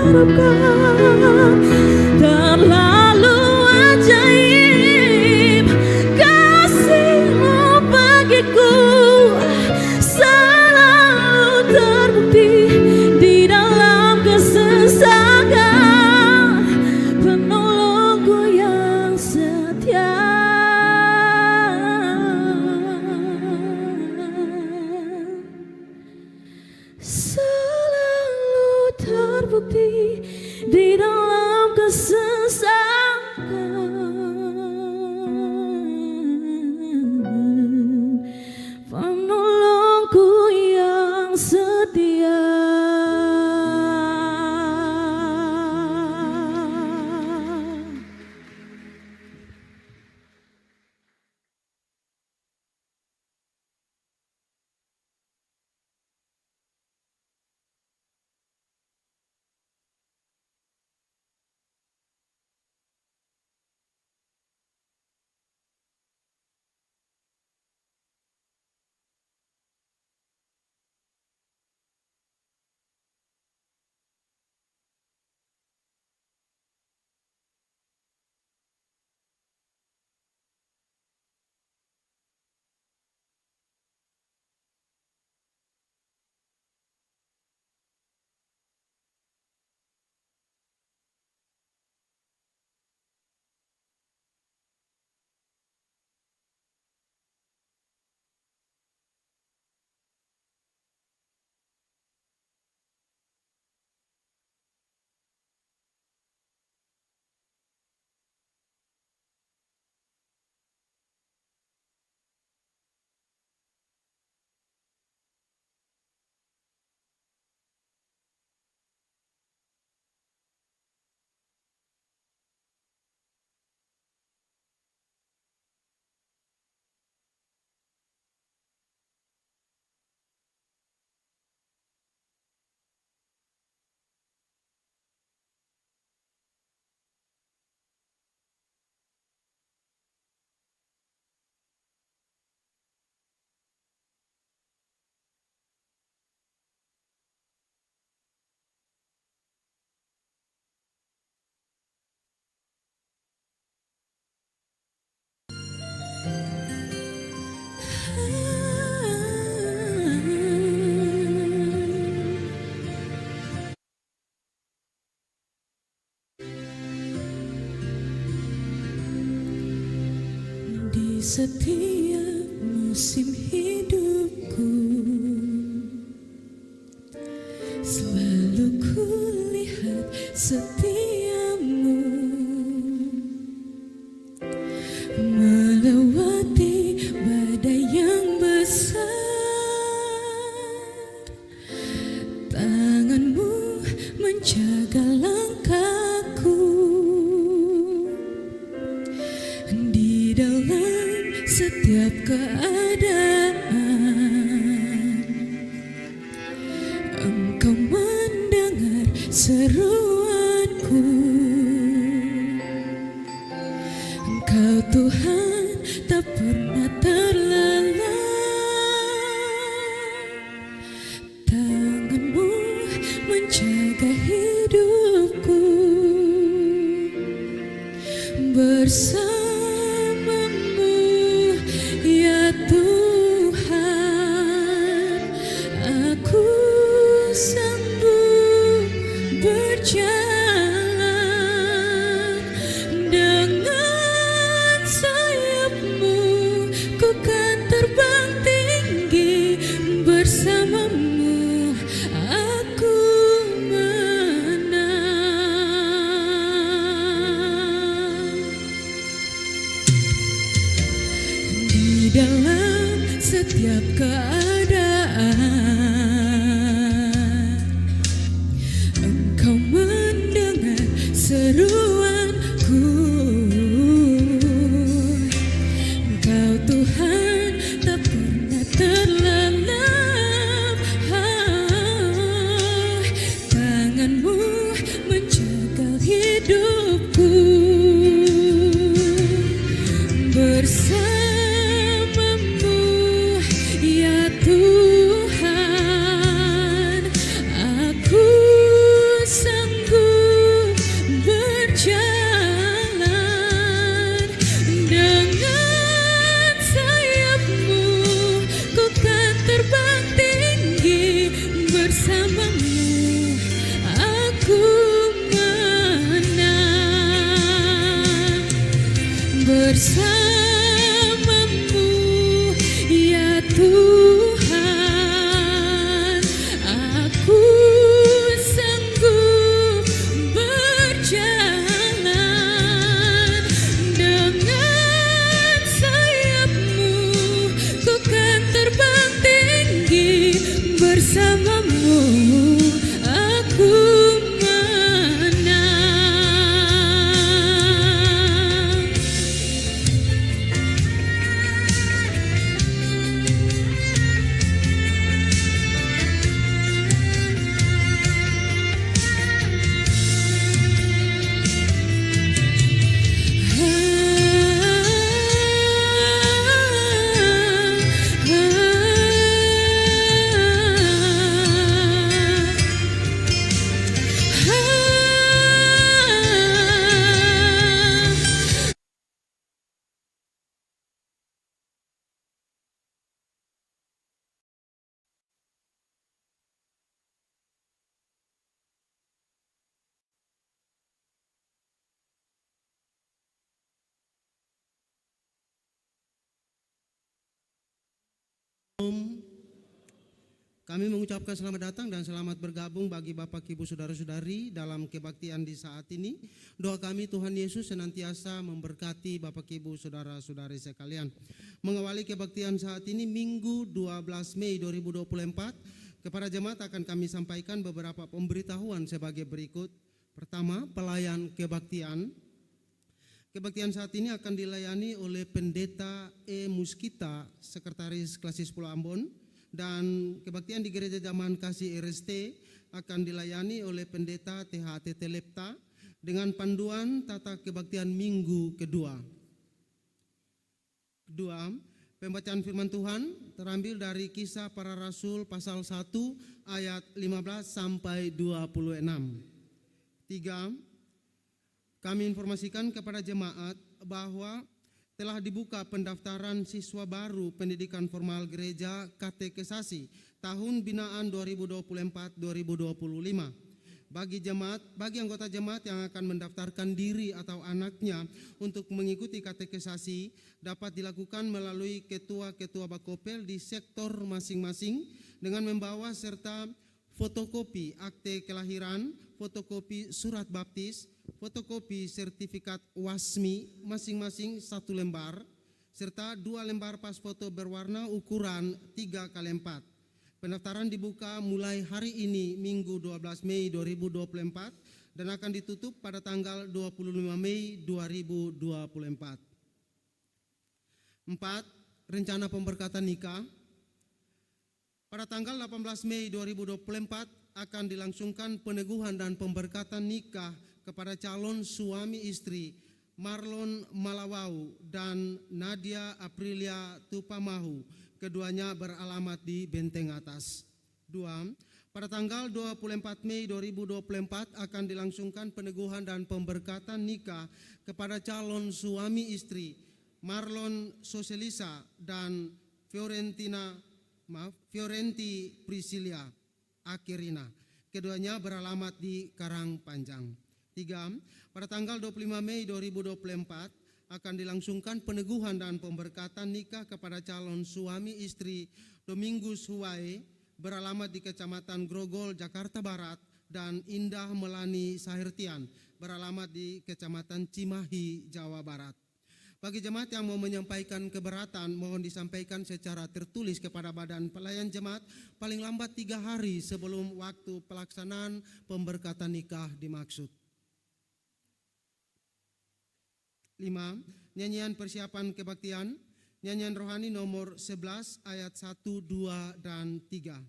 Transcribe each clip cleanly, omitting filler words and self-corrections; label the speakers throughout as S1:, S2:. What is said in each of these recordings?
S1: harapkan. Terlalu ajaib kasih-Mu bagiku, selalu terbukti di dalam kesesakan, penolongku yang setia. Selalu terbukti di dalam kesesakan, penolongku yang setia. Di setiap musim hidupku, selalu kulihat setiamu melewati badai yang besar. Tanganmu menjaga langkahku di dalam setiap keadaan. Engkau mendengar seruanku, Engkau Tuhan tak pernah terlelah. Tanganmu menjaga hidupku, bersamamu ya Tuhan, aku sanggup berjalan. Dengan sayap-Mu ku kan terbang tinggi, bersamamu aku menang. Di dalam setiap keadaan, Engkau mendengar seruanku. Engkau Tuhan tak pernah terlelap. Tanganmu menjaga hidupku, bersamamu ya Tuhan, aku sanggup bersamamu ya Tuhan, aku sanggup berjalan dengan sayapmu, ku kan terbang tinggi bersamamu, aku menang.
S2: Kami mengucapkan selamat datang dan selamat bergabung bagi Bapak Ibu Saudara-saudari dalam kebaktian di saat ini. Doa kami Tuhan Yesus senantiasa memberkati Bapak Ibu Saudara-saudari sekalian. Mengawali kebaktian saat ini Minggu 12 Mei 2024, kepada jemaat akan kami sampaikan beberapa pemberitahuan sebagai berikut. Pertama, pelayan kebaktian. Kebaktian saat ini akan dilayani oleh Pendeta E. Muskita, Sekretaris Klasis Pulau Ambon, dan kebaktian di Gereja Zaman Kasih RST akan dilayani oleh Pendeta THT Telepta dengan panduan tata kebaktian minggu kedua. Kedua, pembacaan firman Tuhan terambil dari Kisah Para Rasul pasal 1 ayat 15 sampai 26. Tiga, kami informasikan kepada jemaat bahwa telah dibuka pendaftaran siswa baru pendidikan formal gereja katekesasi tahun binaan 2024-2025. Bagi anggota jemaat yang akan mendaftarkan diri atau anaknya untuk mengikuti katekesasi dapat dilakukan melalui ketua-ketua bakopel di sektor masing-masing dengan membawa serta fotokopi akte kelahiran, fotokopi surat baptis, fotokopi sertifikat wasmi masing-masing 1 lembar, serta 2 lembar pas foto berwarna ukuran 3x4. Pendaftaran dibuka mulai hari ini Minggu 12 Mei 2024 dan akan ditutup pada tanggal 25 Mei 2024. 4. Rencana pemberkatan nikah. Pada tanggal 18 Mei 2024 akan dilangsungkan peneguhan dan pemberkatan nikah kepada calon suami istri Marlon Malawau dan Nadia Aprilia Tupamahu, keduanya beralamat di Benteng Atas. 2. Pada tanggal 24 Mei 2024 akan dilangsungkan peneguhan dan pemberkatan nikah kepada calon suami istri Marlon Soselisa dan Fiorenti Priscilia Akirina, keduanya beralamat di Karangpanjang. 3. Pada tanggal 25 Mei 2024 akan dilangsungkan peneguhan dan pemberkatan nikah kepada calon suami istri Domingus Huwae beralamat di Kecamatan Grogol, Jakarta Barat, dan Indah Melani Sahirtian beralamat di Kecamatan Cimahi, Jawa Barat. Bagi jemaat yang mau menyampaikan keberatan, mohon disampaikan secara tertulis kepada Badan Pelayan Jemaat paling lambat 3 hari sebelum waktu pelaksanaan pemberkatan nikah dimaksud. 5. Nyanyian persiapan kebaktian, nyanyian rohani nomor 11 ayat 1, 2, dan 3.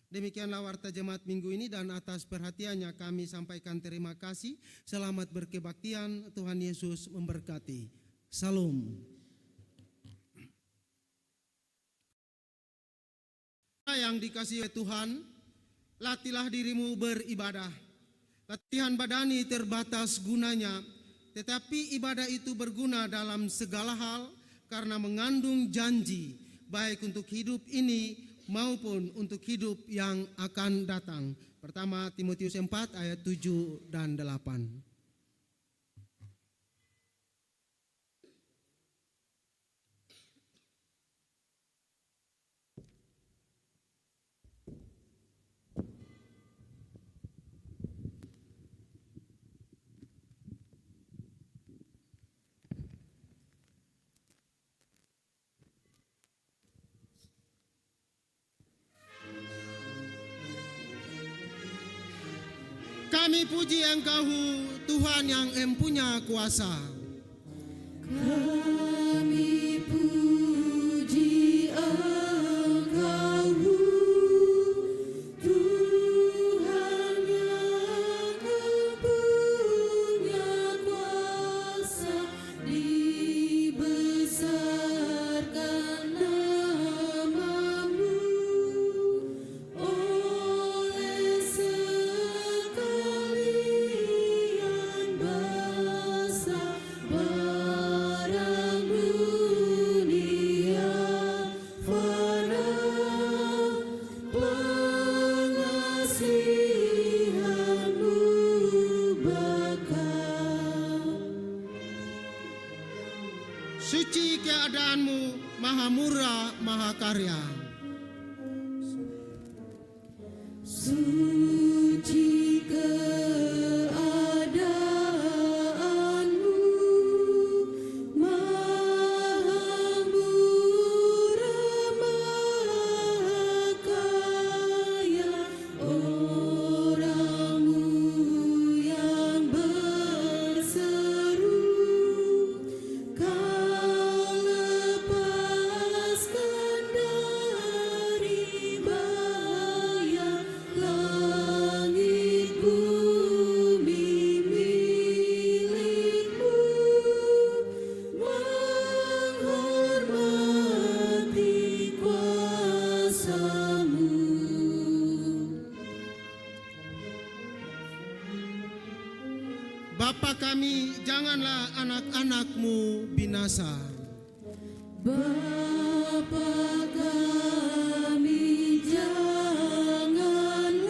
S2: Demikianlah warta jemaat minggu ini dan atas perhatiannya kami sampaikan terima kasih. Selamat berkebaktian, Tuhan Yesus memberkati. Salam. Yang dikasihi Tuhan, latihlah dirimu beribadah. Latihan badani terbatas gunanya, tetapi ibadah itu berguna dalam segala hal karena mengandung janji, baik untuk hidup ini maupun untuk hidup yang akan datang. Pertama Timotius 4 ayat 7 dan 8. Kami puji Engkau, Tuhan yang empunya kuasa.
S1: Kami puji Engkau, Tuhan yang empunya kuasa, dibesarkan nama-Mu oleh sekalian bangsa barang dunia fana, pengasihan-Mu bakal.
S2: Suci keadaanmu, maha murah, maha karya.
S1: Suci keadaanmu, maha murah, maha kaya. Orang-Mu yang berseru, Kau lepaskan dari bahaya. Langit bumi milik-Mu, menghormati kuasa-Mu.
S2: Bapa kami, janganlah anak-anak-Mu binasa.
S1: Bapa kami, janganlah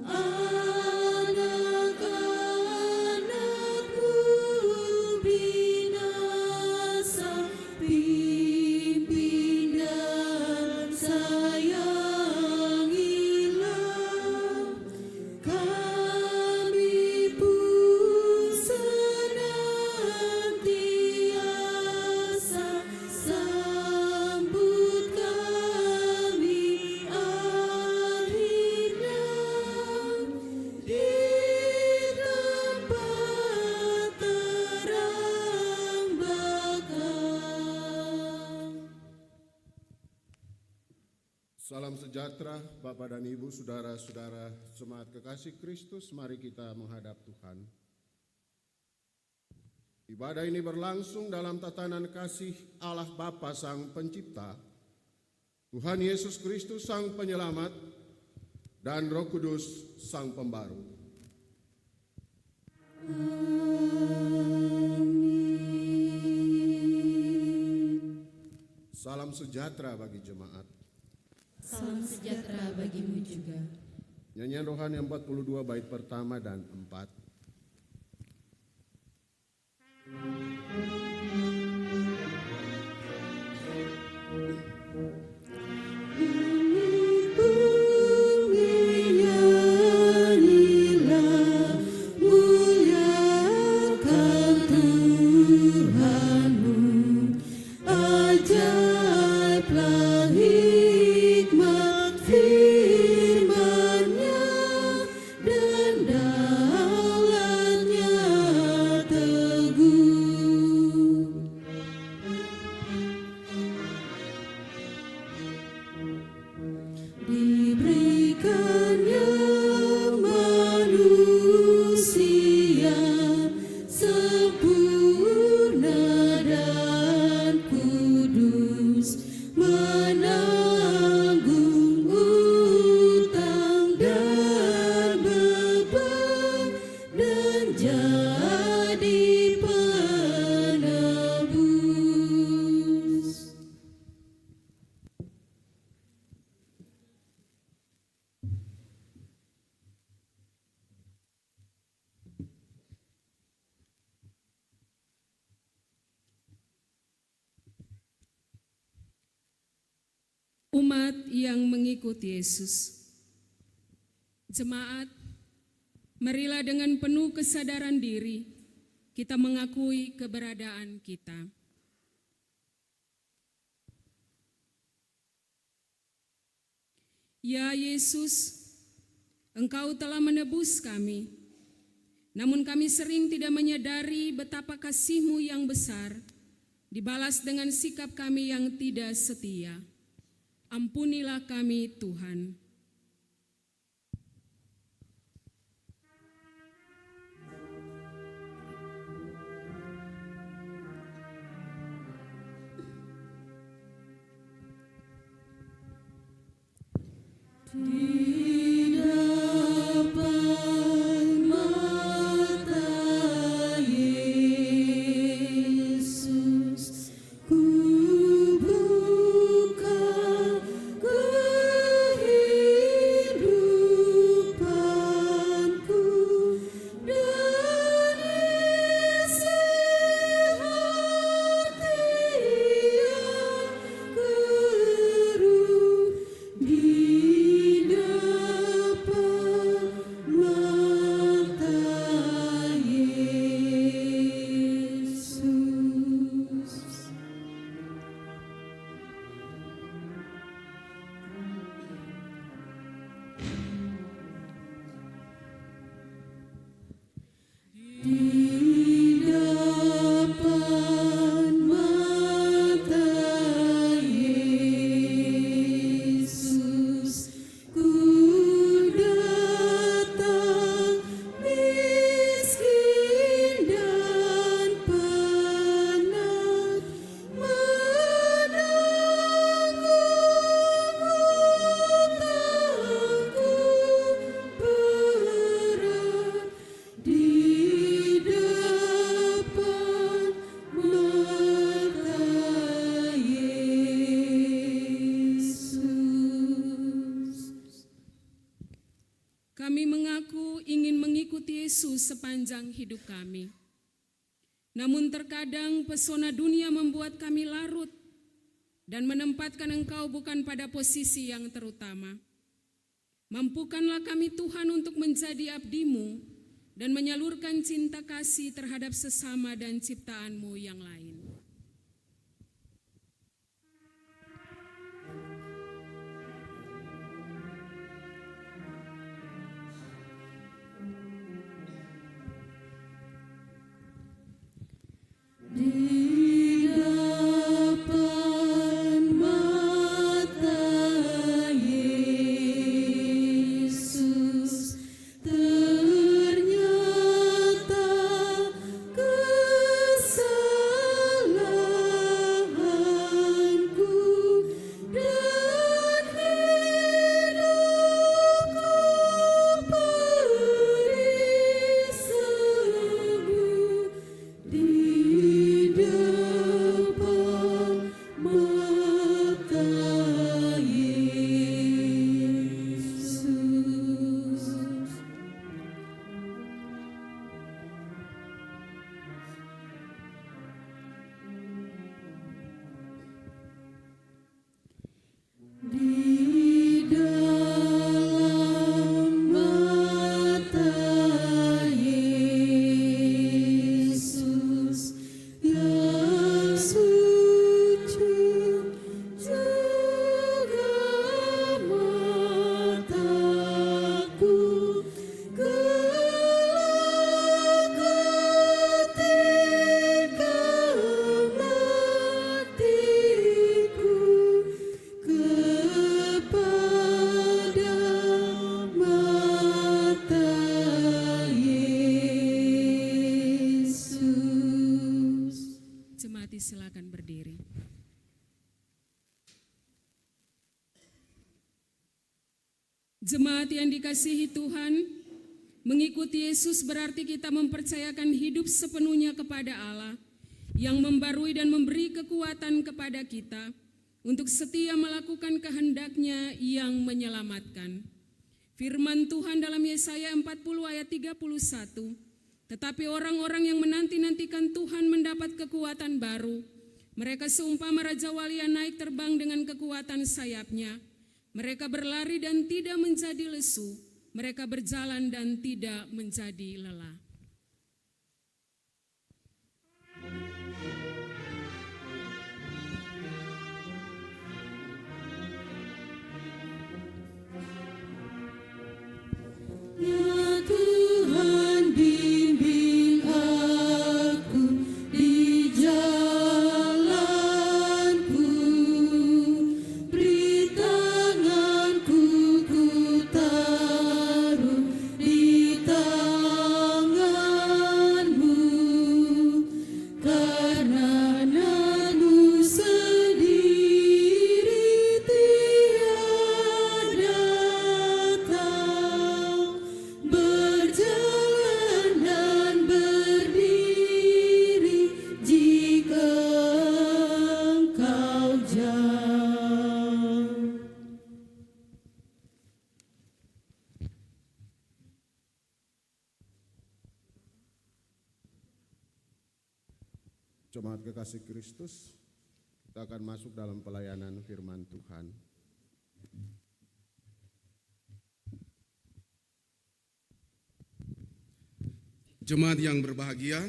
S1: anak-anak-Mu binasa. Pimpin dan sayangilah kami pun senantiasa. Sambut kami akhirnya di tempat terang bakal.
S3: Salam sejahtera Bapak dan Ibu, saudara-saudara, jemaat kekasih Kristus, mari kita menghadap Tuhan. Ibadah ini berlangsung dalam tatanan kasih Allah Bapa Sang Pencipta, Tuhan Yesus Kristus Sang Penyelamat, dan Roh Kudus Sang Pembaru. Salam sejahtera bagi jemaat.
S1: Salam sejahtera bagimu juga.
S3: Nyanyian rohani 42 bait pertama dan 4.
S1: Nyanyilah, muliakan Tuhanmu. Ajaiblah hikmat firman-Nya, dan daulat-Nya teguh. Diberikannya manusia sempurna dan kudus, menanggung utang dan beban, dan jadi penebus.
S4: Umat yang mengikuti Yesus. Jemaat, marilah dengan penuh kesadaran diri kita mengakui keberadaan kita. Ya Yesus, Engkau telah menebus kami, namun kami sering tidak menyadari betapa kasih-Mu yang besar dibalas dengan sikap kami yang tidak setia. Ampunilah kami, Tuhan.
S1: Di depan mata Yesus, ku buka kehidupanku dan isi hati yang keruh di depan mata Yesus. Di depan mata Yesus, ku datang miskin dan penat, menanggung utangku berat. Di depan mata Yesus.
S4: Kami mengaku ingin mengikuti Yesus sepanjang hidup kami. Namun terkadang pesona dunia membuat kami larut dan menempatkan Engkau bukan pada posisi yang terutama. Mampukanlah kami Tuhan untuk menjadi abdi-Mu dan menyalurkan cinta kasih terhadap sesama dan ciptaan-Mu yang lain.
S1: Di depan mata Yesus, ternyata kesalahanku dan hidupku beri semu. Di depan mata Yesus. Di dalam mata Yesus yang suci, juga mataku kelak ketika matiku kepada mata Yesus.
S4: Jemaat silakan berdiri. Jemaat yang dikasihi Tuhan, mengikuti Yesus berarti kita mempercayakan hidup sepenuhnya kepada Allah yang membarui dan memberi kekuatan kepada kita untuk setia melakukan kehendak-Nya yang menyelamatkan. Firman Tuhan dalam Yesaya 40 ayat 31, tetapi orang-orang yang menanti-nantikan Tuhan mendapat kekuatan baru. Mereka seumpama Raja Wali yang naik terbang dengan kekuatan sayapnya. Mereka berlari dan tidak menjadi lesu. Mereka berjalan dan tidak menjadi lelah.
S3: Jemaat kekasih Kristus, kita akan masuk dalam pelayanan firman Tuhan.
S5: Jemaat yang berbahagia,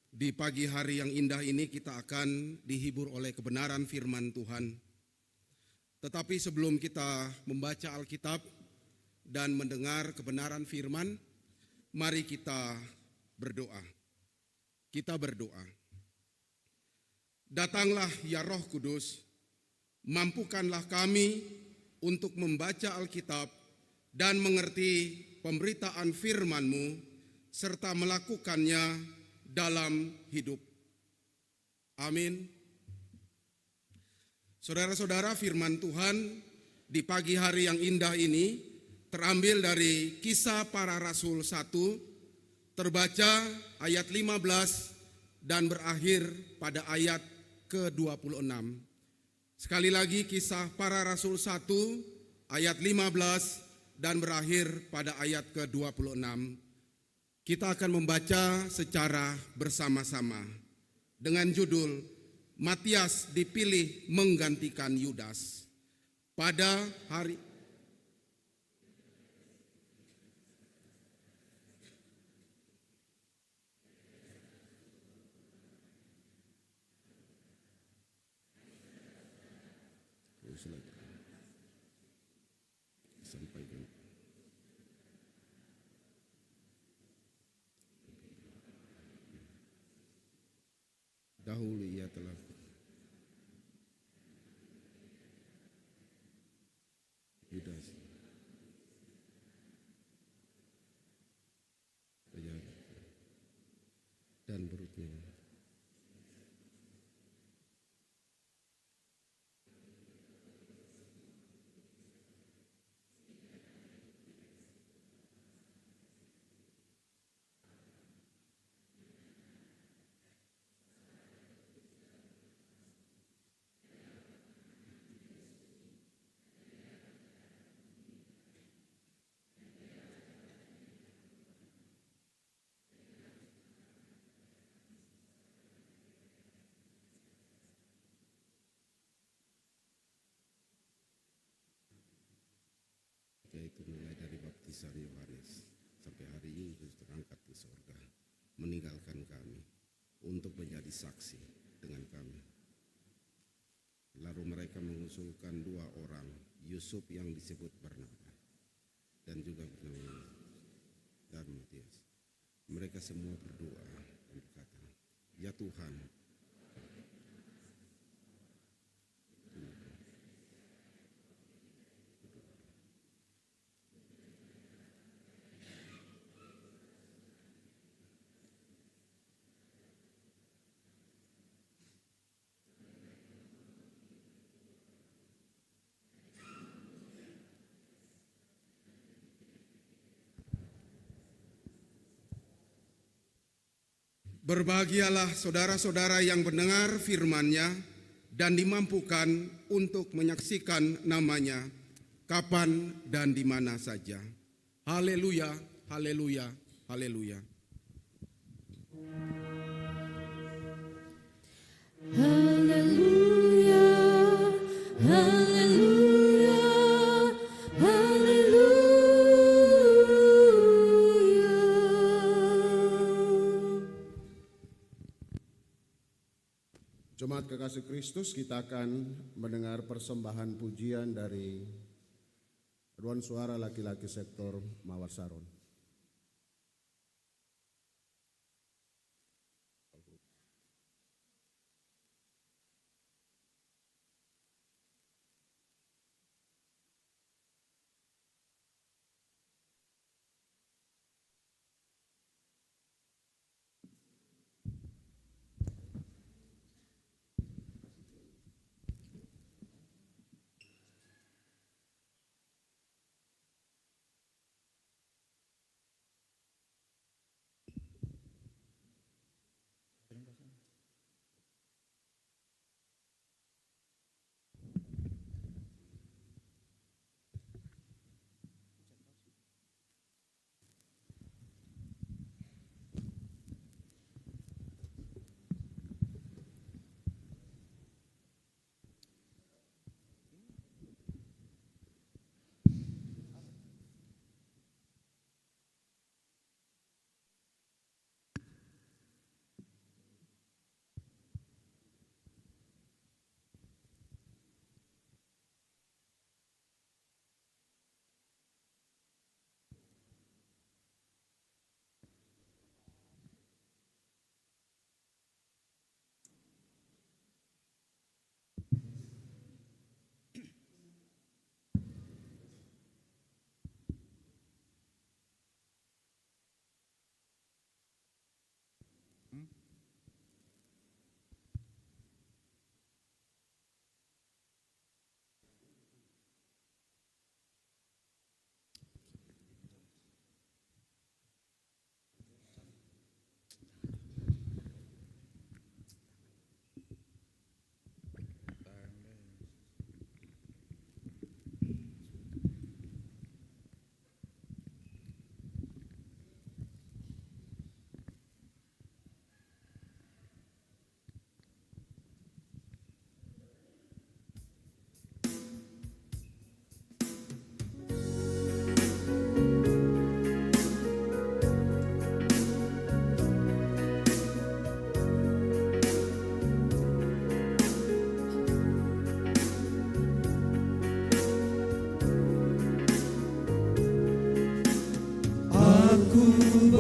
S5: di pagi hari yang indah ini kita akan dihibur oleh kebenaran firman Tuhan. Tetapi sebelum kita membaca Alkitab dan mendengar kebenaran firman, mari kita berdoa. Kita berdoa. Datanglah ya Roh Kudus, mampukanlah kami untuk membaca Alkitab dan mengerti pemberitaan firman-Mu serta melakukannya dalam hidup. Amin. Saudara-saudara, firman Tuhan di pagi hari yang indah ini terambil dari Kisah Para Rasul 1, terbaca ayat 15 dan berakhir pada ayat ke-26. Sekali lagi Kisah Para Rasul 1 ayat 15 dan berakhir pada ayat ke-26. Kita akan membaca secara bersama-sama dengan judul Matias dipilih menggantikan Yudas. Pada hari sampaikan. Dahulu ia telah Yudas dan berikutnya yaitu mulai dari baptisan Yohanes sampai hari ini Yesus terangkat ke surga, meninggalkan kami untuk menjadi saksi dengan kami. Lalu mereka mengusulkan 2 orang, Yusuf yang disebut Barnabas dan juga bernama dan Matias. Mereka semua berdoa dan berkata, "Ya Tuhan, berbahagialah saudara-saudara yang mendengar firman-Nya dan dimampukan untuk menyaksikan nama-Nya kapan dan di mana saja. Haleluya, haleluya, haleluya.
S1: Haleluya, haleluya, haleluya.
S3: Jemaat kekasih Kristus, kita akan mendengar persembahan pujian dari paduan suara laki-laki sektor Mawar Saron.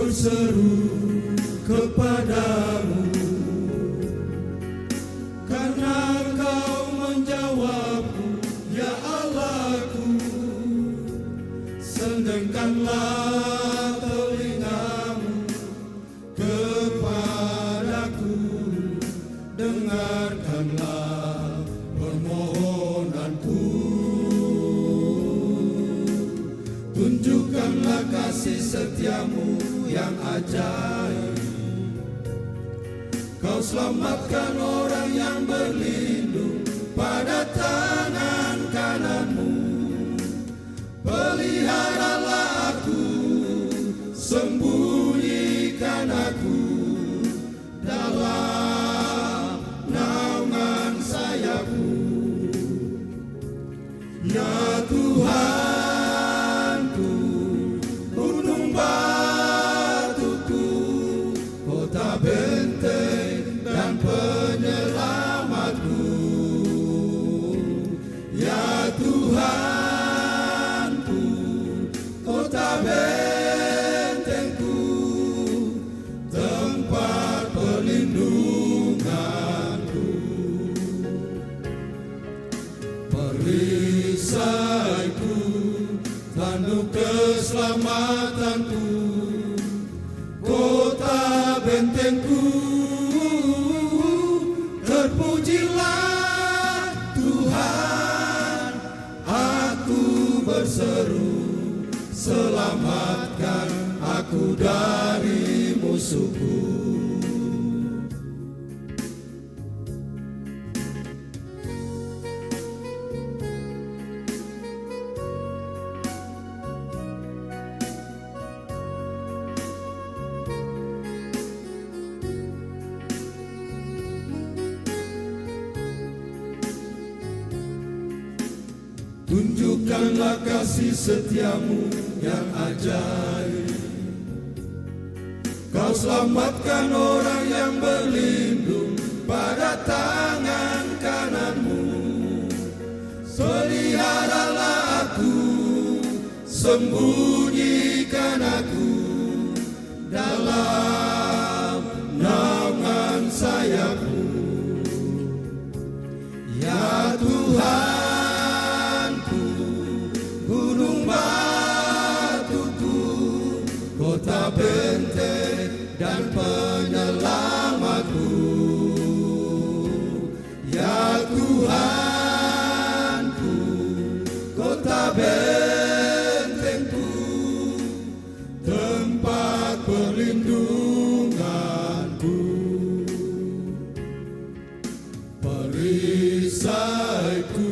S6: berseru kepadamu, karena Kau menjawabku, ya Allahku. Sendengkanlah telingamu kepadaku, dengarkanlah permohonanku. Tunjukkanlah kasih setiamu yang ajaib. Kau selamatkan orang yang berlindung pada tangan kananmu. Peliharalah aku, sembunyikan aku dalam naungan sayapmu. Ya Tuhanku, gunung batuku, kota benteng dan penyelamatku. Ya Tuhanku, kota bentengku, tempat perlindunganku. Perisaiku, tanduk keselamatanku, kota bentengku. Terpujilah Tuhan, aku berseru, selamatkan aku dari musuhku. Tunjukkanlah kasih setiamu yang ajaib. Kau selamatkan orang yang berlindung pada tangan kananmu. Peliharalah aku, sembunyikan aku dalam naungan sayapmu. Ya Tuhanku, gunung batuku, kota benteng dan penyelamatku. Ya Tuhanku, kota bentengku, tempat perlindunganku. Perisaiku,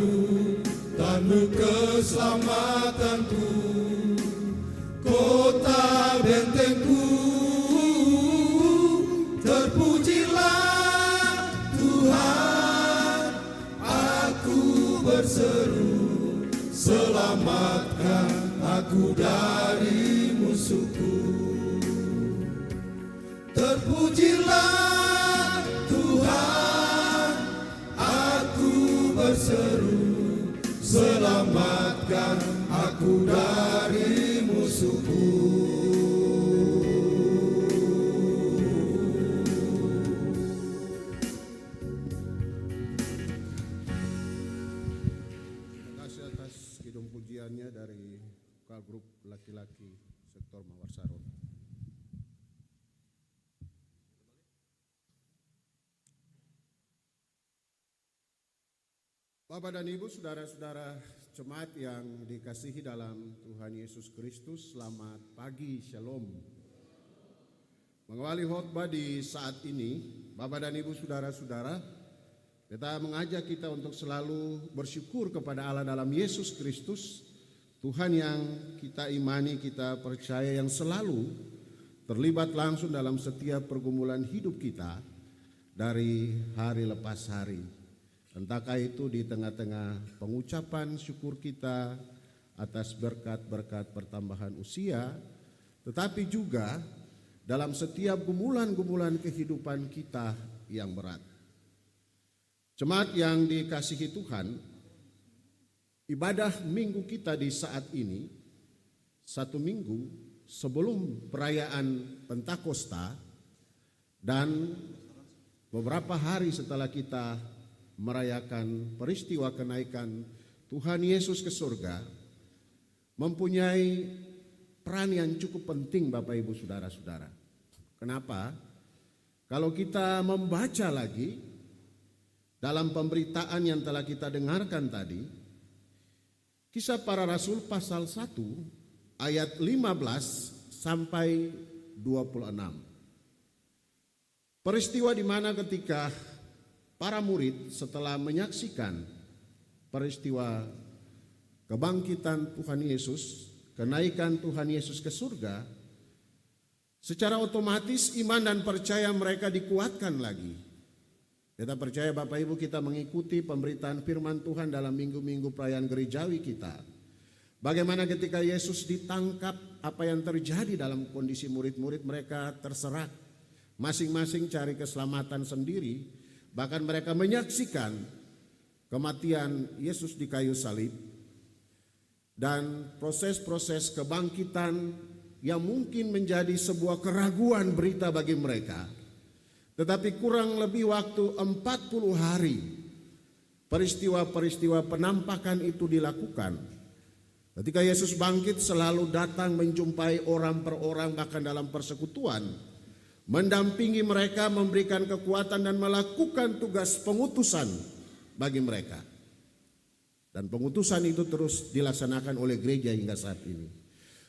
S6: tanduk keselamatanku, kota bentengku. Terpujilah Tuhan, aku berseru, selamatkan aku dari musuhku. Terpujilah Tuhan, aku berseru, selamatkan aku dari musuhku.
S3: Terima kasih atas kidung pujiannya dari vokal grup laki-laki sektor Mawar Saron. Bapak dan Ibu, saudara-saudara jemaat yang dikasihi dalam Tuhan Yesus Kristus, selamat pagi, shalom. Mengawali khotbah di saat ini, Bapak dan Ibu, saudara-saudara, kita mengajak kita untuk selalu bersyukur kepada Allah dalam Yesus Kristus, Tuhan yang kita imani, kita percaya, yang selalu terlibat langsung dalam setiap pergumulan hidup kita dari hari lepas hari. Entahkah itu di tengah-tengah pengucapan syukur kita atas berkat-berkat pertambahan usia, tetapi juga dalam setiap gumulan-gumulan kehidupan kita yang berat. Jemaat yang dikasihi Tuhan, ibadah minggu kita di saat ini, satu minggu sebelum perayaan Pentakosta dan beberapa hari setelah kita merayakan peristiwa kenaikan Tuhan Yesus ke surga, mempunyai peran yang cukup penting Bapak Ibu Saudara-saudara. Kenapa? Kalau kita membaca lagi dalam pemberitaan yang telah kita dengarkan tadi, Kisah Para Rasul pasal 1 ayat 15 sampai 26. Peristiwa di mana ketika para murid setelah menyaksikan peristiwa kebangkitan Tuhan Yesus, kenaikan Tuhan Yesus ke surga, secara otomatis iman dan percaya mereka dikuatkan lagi. Kita percaya Bapak Ibu, kita mengikuti pemberitaan firman Tuhan dalam minggu-minggu perayaan gerejawi kita. Bagaimana ketika Yesus ditangkap, apa yang terjadi dalam kondisi murid-murid mereka terserak, masing-masing cari keselamatan sendiri, bahkan mereka menyaksikan kematian Yesus di kayu salib dan proses-proses kebangkitan yang mungkin menjadi sebuah keraguan berita bagi mereka. Tetapi kurang lebih waktu 40 hari peristiwa-peristiwa penampakan itu dilakukan. Ketika Yesus bangkit selalu datang menjumpai orang per orang, bahkan dalam persekutuan, mendampingi mereka, memberikan kekuatan dan melakukan tugas pengutusan bagi mereka. Dan pengutusan itu terus dilaksanakan oleh gereja hingga saat ini.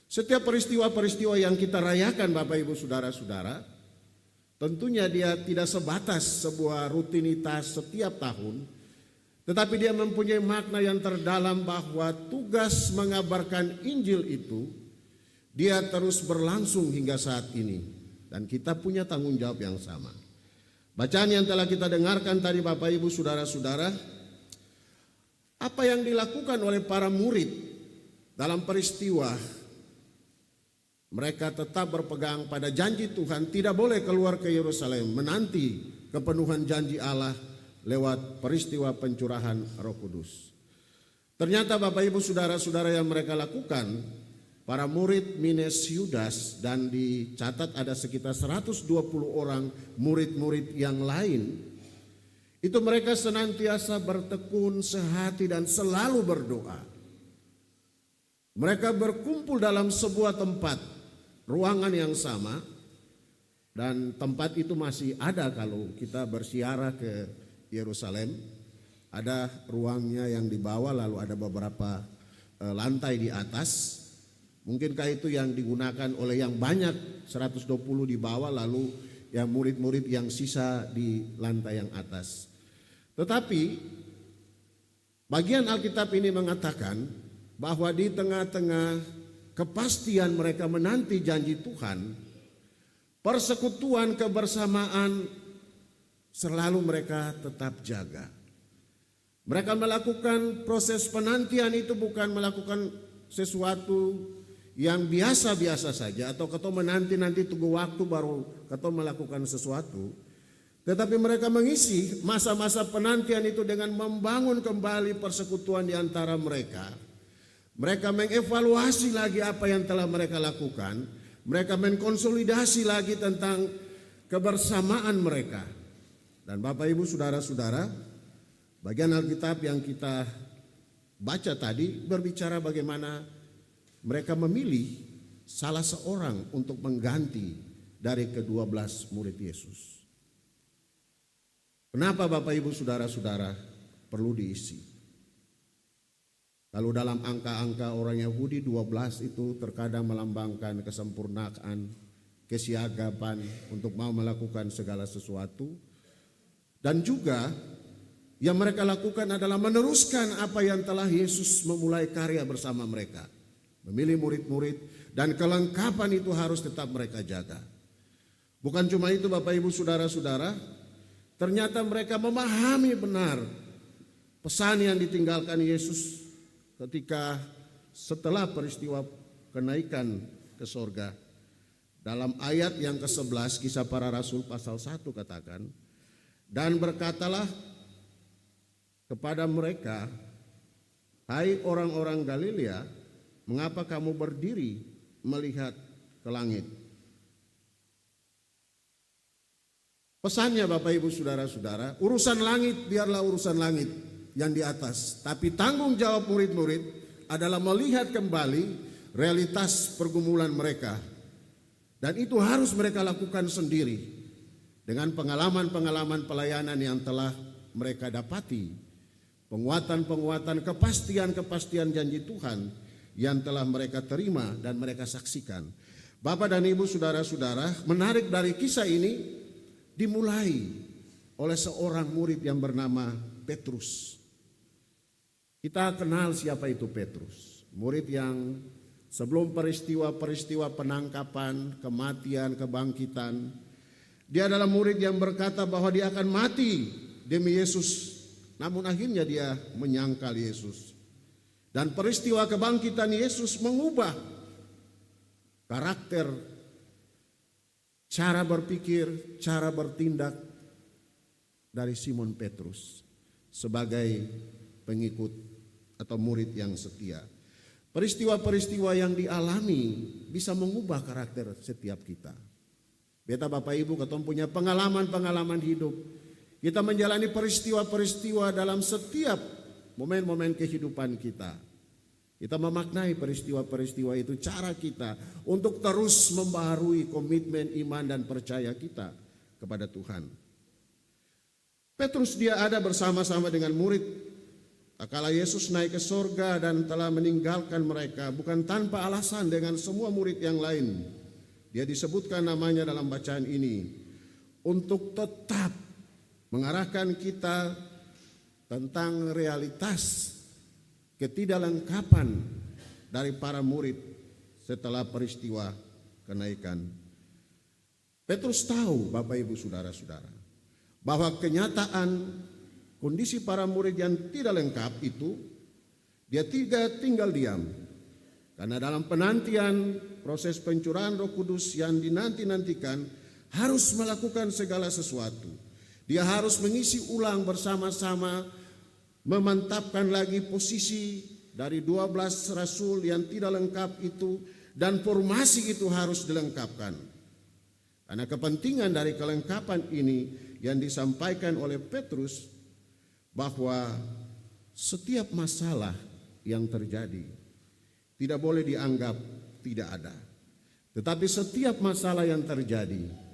S3: Setiap peristiwa-peristiwa yang kita rayakan Bapak Ibu Saudara-saudara, tentunya dia tidak sebatas sebuah rutinitas setiap tahun, tetapi dia mempunyai makna yang terdalam bahwa tugas mengabarkan Injil itu dia terus berlangsung hingga saat ini. Dan kita punya tanggung jawab yang sama. Bacaan yang telah kita dengarkan tadi Bapak Ibu Saudara-saudara, apa yang dilakukan oleh para murid dalam peristiwa mereka tetap berpegang pada janji Tuhan, tidak boleh keluar ke Yerusalem, menanti kepenuhan janji Allah lewat peristiwa pencurahan Roh Kudus. Ternyata Bapak Ibu Saudara-saudara yang mereka lakukan, para murid minus Yudas, dan dicatat ada sekitar 120 orang murid-murid yang lain, itu mereka senantiasa bertekun sehati dan selalu berdoa. Mereka berkumpul dalam sebuah tempat, ruangan yang sama, dan tempat itu masih ada kalau kita berziarah ke Yerusalem. Ada ruangnya yang di bawah, lalu ada beberapa lantai di atas. Mungkinkah itu yang digunakan oleh yang banyak, 120 di bawah, lalu yang murid-murid yang sisa di lantai yang atas. Tetapi bagian Alkitab ini mengatakan bahwa di tengah-tengah kepastian mereka menanti janji Tuhan, persekutuan kebersamaan selalu mereka tetap jaga. Mereka melakukan proses penantian itu bukan melakukan sesuatu yang biasa-biasa saja, atau ketau menanti-nanti tunggu waktu baru ketau melakukan sesuatu. Tetapi mereka mengisi masa-masa penantian itu dengan membangun kembali persekutuan di antara mereka. Mereka mengevaluasi lagi apa yang telah mereka lakukan. Mereka mengkonsolidasi lagi tentang kebersamaan mereka. Dan Bapak Ibu Saudara-saudara, bagian Alkitab yang kita baca tadi berbicara bagaimana mereka memilih salah seorang untuk mengganti dari ke-12 murid Yesus. Kenapa Bapak Ibu Saudara-saudara perlu diisi? Kalau dalam angka-angka orang Yahudi 12 itu terkadang melambangkan kesempurnaan, kesiagapan untuk mau melakukan segala sesuatu. Dan juga yang mereka lakukan adalah meneruskan apa yang telah Yesus memulai karya bersama mereka. Memilih murid-murid, dan kelengkapan itu harus tetap mereka jaga. Bukan cuma itu Bapak Ibu Saudara-saudara, ternyata mereka memahami benar pesan yang ditinggalkan Yesus ketika setelah peristiwa kenaikan ke sorga. Dalam ayat yang ke-11 Kisah Para Rasul pasal 1 katakan, dan berkatalah kepada mereka, hai orang-orang Galilea, mengapa kamu berdiri melihat ke langit. Pesannya Bapak Ibu Saudara-saudara, urusan langit biarlah urusan langit yang di atas. Tapi tanggung jawab murid-murid adalah melihat kembali realitas pergumulan mereka. Dan itu harus mereka lakukan sendiri dengan pengalaman-pengalaman pelayanan yang telah mereka dapati. Penguatan-penguatan, kepastian-kepastian janji Tuhan yang telah mereka terima dan mereka saksikan. Bapak dan Ibu Saudara-saudara, menarik dari kisah ini dimulai oleh seorang murid yang bernama Petrus. Kita kenal siapa itu Petrus. Murid yang sebelum peristiwa-peristiwa penangkapan, kematian, kebangkitan, dia adalah murid yang berkata bahwa dia akan mati demi Yesus. Namun akhirnya dia menyangkal Yesus. Dan peristiwa kebangkitan Yesus mengubah karakter, cara berpikir, cara bertindak dari Simon Petrus sebagai pengikut atau murid yang setia. Peristiwa-peristiwa yang dialami bisa mengubah karakter setiap kita. Beta Bapak Ibu, kita punya pengalaman-pengalaman hidup. Kita menjalani peristiwa-peristiwa dalam setiap momen-momen kehidupan kita. Kita memaknai peristiwa-peristiwa itu, cara kita untuk terus membaharui komitmen iman dan percaya kita kepada Tuhan. Petrus dia ada bersama-sama dengan murid. Kala Yesus naik ke sorga dan telah meninggalkan mereka, bukan tanpa alasan dengan semua murid yang lain. Dia disebutkan namanya dalam bacaan ini untuk tetap mengarahkan kita tentang realitas ketidaklengkapan dari para murid setelah peristiwa kenaikan. Petrus tahu, Bapak Ibu Saudara-saudara, bahwa kenyataan kondisi para murid yang tidak lengkap itu, dia tinggal diam. Karena dalam penantian proses pencurahan Roh Kudus yang dinanti-nantikan harus melakukan segala sesuatu. Dia harus mengisi ulang bersama-sama, memantapkan lagi posisi dari 12 rasul yang tidak lengkap itu, dan formasi itu harus dilengkapkan. Karena kepentingan dari kelengkapan ini yang disampaikan oleh Petrus, bahwa setiap masalah yang terjadi tidak boleh dianggap tidak ada. Tetapi setiap masalah yang terjadi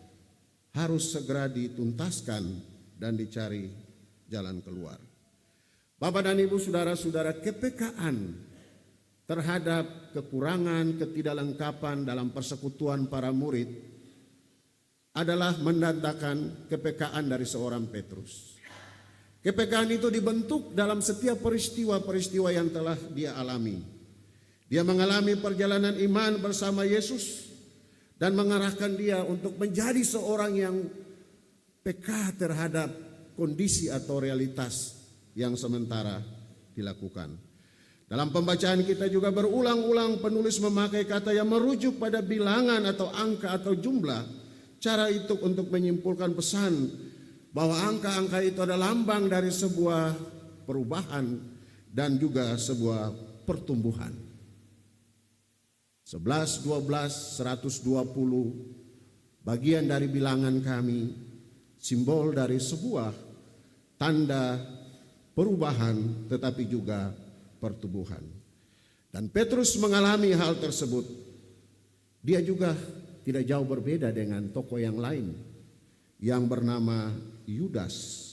S3: harus segera dituntaskan dan dicari jalan keluar. Bapak dan Ibu Saudara-saudara, kepekaan terhadap kekurangan, ketidaklengkapan dalam persekutuan para murid adalah menandakan kepekaan dari seorang Petrus. Kepekaan itu dibentuk dalam setiap peristiwa-peristiwa yang telah dia alami. Dia mengalami perjalanan iman bersama Yesus dan mengarahkan dia untuk menjadi seorang yang peka terhadap kondisi atau realitas yang sementara dilakukan. Dalam pembacaan kita juga berulang-ulang penulis memakai kata yang merujuk pada bilangan atau angka atau jumlah. Cara itu untuk menyimpulkan pesan bahwa angka-angka itu adalah lambang dari sebuah perubahan dan juga sebuah pertumbuhan. 11, 12, 120 bagian dari bilangan kami, simbol dari sebuah tanda perubahan tetapi juga pertumbuhan. Dan Petrus mengalami hal tersebut. Dia juga tidak jauh berbeda dengan tokoh yang lain yang bernama Yudas.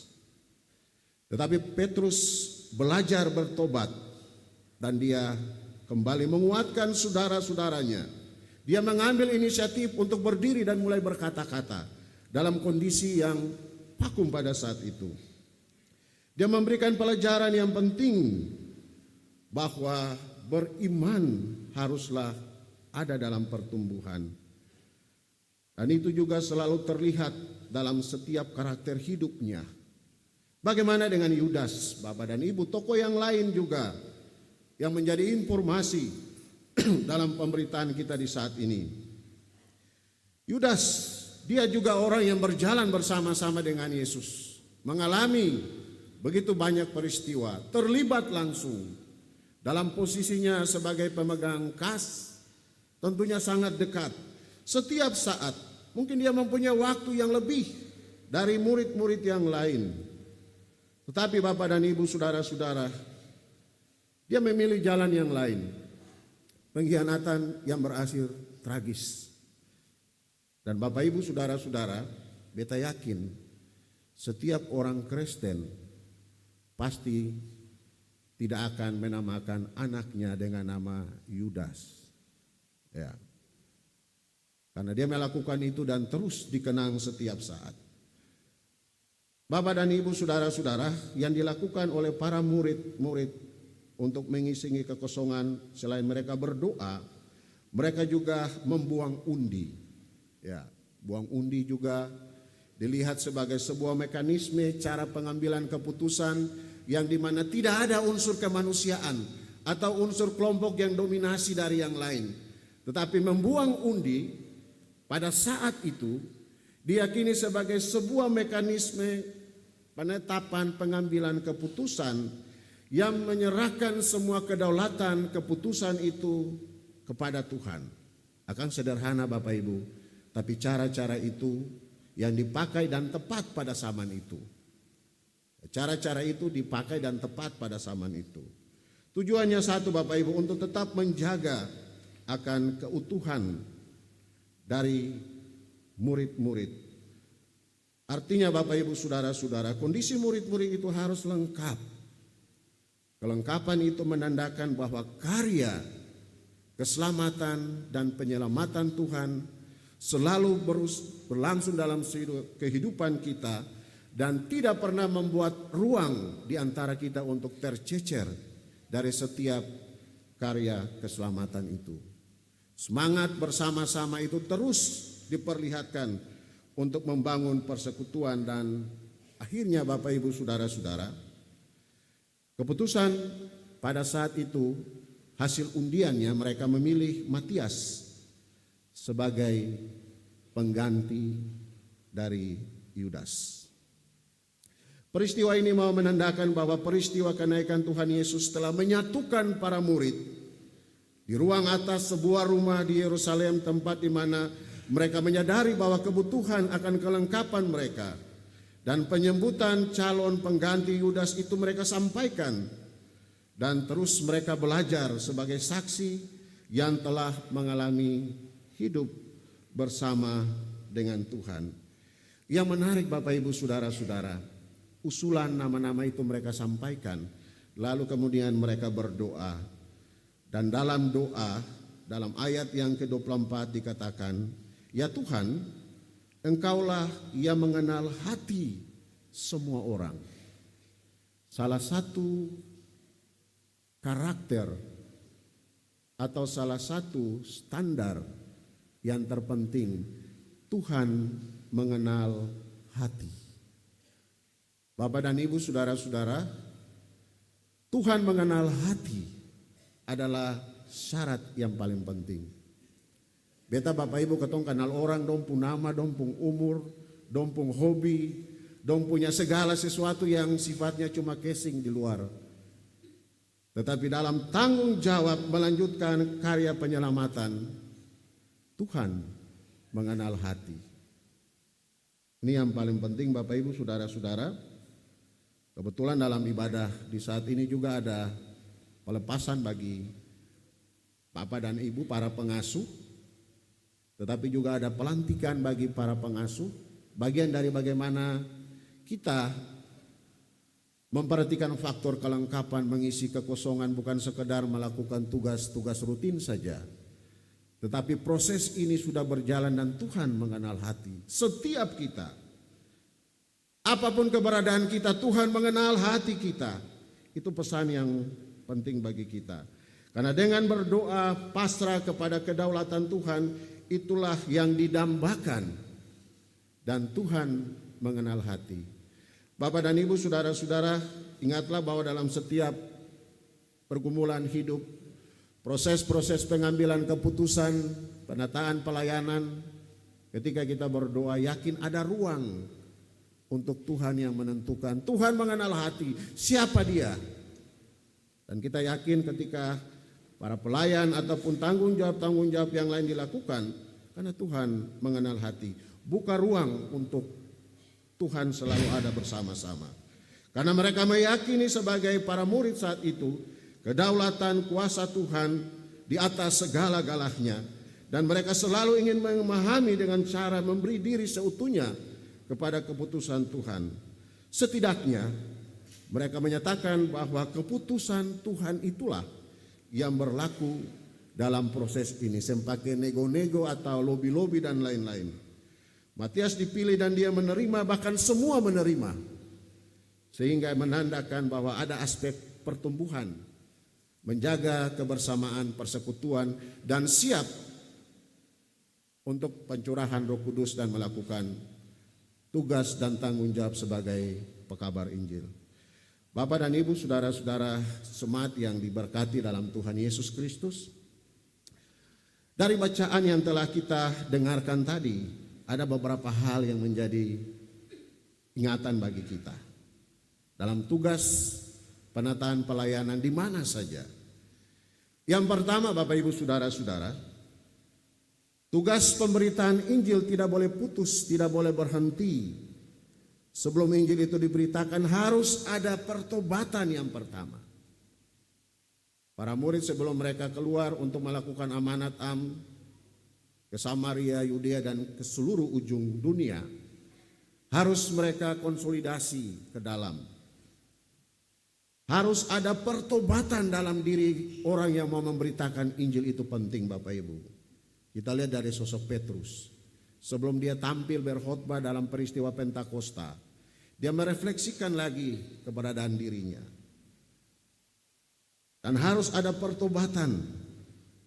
S3: Tetapi Petrus belajar bertobat dan dia kembali menguatkan saudara-saudaranya. Dia mengambil inisiatif untuk berdiri dan mulai berkata-kata dalam kondisi yang vakum pada saat itu. Dia memberikan pelajaran yang penting bahwa beriman haruslah ada dalam pertumbuhan. Dan itu juga selalu terlihat dalam setiap karakter hidupnya. Bagaimana dengan Yudas, Bapak dan Ibu, tokoh yang lain juga yang menjadi informasi dalam pemberitaan kita di saat ini. Yudas, dia juga orang yang berjalan bersama-sama dengan Yesus, mengalami begitu banyak peristiwa, terlibat langsung dalam posisinya sebagai pemegang kas, tentunya sangat dekat Setiap saat, mungkin dia mempunyai waktu yang lebih dari murid-murid yang lain. Tetapi Bapak dan Ibu, saudara-saudara, dia memilih jalan yang lain. Pengkhianatan yang berakhir tragis. Dan Bapak Ibu, saudara-saudara, beta yakin setiap orang Kristen pasti tidak akan menamakan anaknya dengan nama Yudas. Ya. Karena dia melakukan itu dan terus dikenang setiap saat. Bapak dan Ibu, saudara-saudara, yang dilakukan oleh para murid-murid untuk mengisi kekosongan, selain mereka berdoa, mereka juga membuang undi. Ya, buang undi juga dilihat sebagai sebuah mekanisme cara pengambilan keputusan yang dimana tidak ada unsur kemanusiaan atau unsur kelompok yang dominasi dari yang lain. Tetapi membuang undi pada saat itu diyakini sebagai sebuah mekanisme penetapan pengambilan keputusan yang menyerahkan semua kedaulatan keputusan itu kepada Tuhan. Akan sederhana Bapak Ibu, tapi cara-cara itu yang dipakai dan tepat pada zaman itu. Cara-cara itu dipakai dan tepat pada zaman itu. Tujuannya satu Bapak Ibu, untuk tetap menjaga akan keutuhan dari murid-murid. Artinya Bapak Ibu, saudara-saudara, kondisi murid-murid itu harus lengkap. Kelengkapan itu menandakan bahwa karya keselamatan dan penyelamatan Tuhan selalu berlangsung dalam kehidupan kita dan tidak pernah membuat ruang di antara kita untuk tercecer dari setiap karya keselamatan itu. Semangat bersama-sama itu terus diperlihatkan untuk membangun persekutuan dan akhirnya Bapak Ibu, saudara-saudara, keputusan pada saat itu hasil undiannya mereka memilih Matias sebagai pengganti dari Yudas. Peristiwa ini mau menandakan bahwa peristiwa kenaikan Tuhan Yesus telah menyatukan para murid di ruang atas sebuah rumah di Yerusalem, tempat di mana mereka menyadari bahwa kebutuhan akan kelengkapan mereka. Dan penyambutan calon pengganti Yudas itu mereka sampaikan. Dan terus mereka belajar sebagai saksi yang telah mengalami hidup bersama dengan Tuhan. Yang menarik Bapak Ibu, saudara-saudara, usulan nama-nama itu mereka sampaikan. Lalu kemudian mereka berdoa. Dan dalam doa, dalam ayat yang ke-24 dikatakan, ya Tuhan, Engkaulah yang mengenal hati semua orang. Salah satu karakter atau salah satu standar yang terpenting, Tuhan mengenal hati. Bapak dan Ibu, saudara-saudara, Tuhan mengenal hati adalah syarat yang paling penting. Beta Bapak Ibu ketong kenal orang, dong pun nama, dong pun umur, dong pun hobi, dong punya segala sesuatu yang sifatnya cuma casing di luar. Tetapi dalam tanggung jawab melanjutkan karya penyelamatan, Tuhan mengenal hati. Ini yang paling penting Bapak Ibu, saudara-saudara. Kebetulan dalam ibadah di saat ini juga ada pelepasan bagi Bapak dan Ibu para pengasuh. Tetapi juga ada pelantikan bagi para pengasuh, bagian dari bagaimana kita memperhatikan faktor kelengkapan mengisi kekosongan, bukan sekedar melakukan tugas-tugas rutin saja. Tetapi proses ini sudah berjalan dan Tuhan mengenal hati setiap kita. Apapun keberadaan kita, Tuhan mengenal hati kita. Itu pesan yang penting bagi kita. Karena dengan berdoa pasrah kepada kedaulatan Tuhan, itulah yang didambakan dan Tuhan mengenal hati. Bapak dan Ibu, saudara-saudara, ingatlah bahwa dalam setiap pergumulan hidup, proses-proses pengambilan keputusan, penataan pelayanan, ketika kita berdoa yakin ada ruang untuk Tuhan yang menentukan. Tuhan mengenal hati, siapa dia? Dan kita yakin ketika para pelayan ataupun tanggung jawab yang lain dilakukan, Karena Tuhan mengenal hati. Buka ruang untuk Tuhan selalu ada bersama-sama. Karena mereka meyakini sebagai para murid saat itu, kedaulatan kuasa Tuhan di atas segala-galanya. Dan mereka selalu ingin memahami dengan cara memberi diri seutuhnya kepada keputusan Tuhan. Setidaknya mereka menyatakan bahwa keputusan Tuhan itulah yang berlaku dalam proses ini. Sempake nego-nego atau lobi-lobi dan lain-lain. Matias dipilih dan dia menerima, bahkan semua menerima. Sehingga menandakan bahwa ada aspek pertumbuhan, menjaga kebersamaan, persekutuan, dan siap untuk pencurahan Roh Kudus dan melakukan tugas dan tanggung jawab sebagai pekabar Injil. Bapak dan Ibu, saudara-saudara semat yang diberkati dalam Tuhan Yesus Kristus, dari bacaan yang telah kita dengarkan tadi, ada beberapa hal yang menjadi ingatan bagi kita. Dalam tugas penataan pelayanan di mana saja. Yang pertama Bapak Ibu saudara-saudara, tugas pemberitaan Injil tidak boleh putus, tidak boleh berhenti. Sebelum Injil itu diberitakan harus ada pertobatan yang pertama. Para murid sebelum mereka keluar untuk melakukan amanat ke Samaria, Yudea dan ke seluruh ujung dunia, harus mereka konsolidasi ke dalam. Harus ada pertobatan dalam diri orang yang mau memberitakan Injil, itu penting Bapak Ibu. Kita lihat dari sosok Petrus. Sebelum dia tampil berkhotbah dalam peristiwa Pentakosta, dia merefleksikan lagi keberadaan dirinya. Dan harus ada pertobatan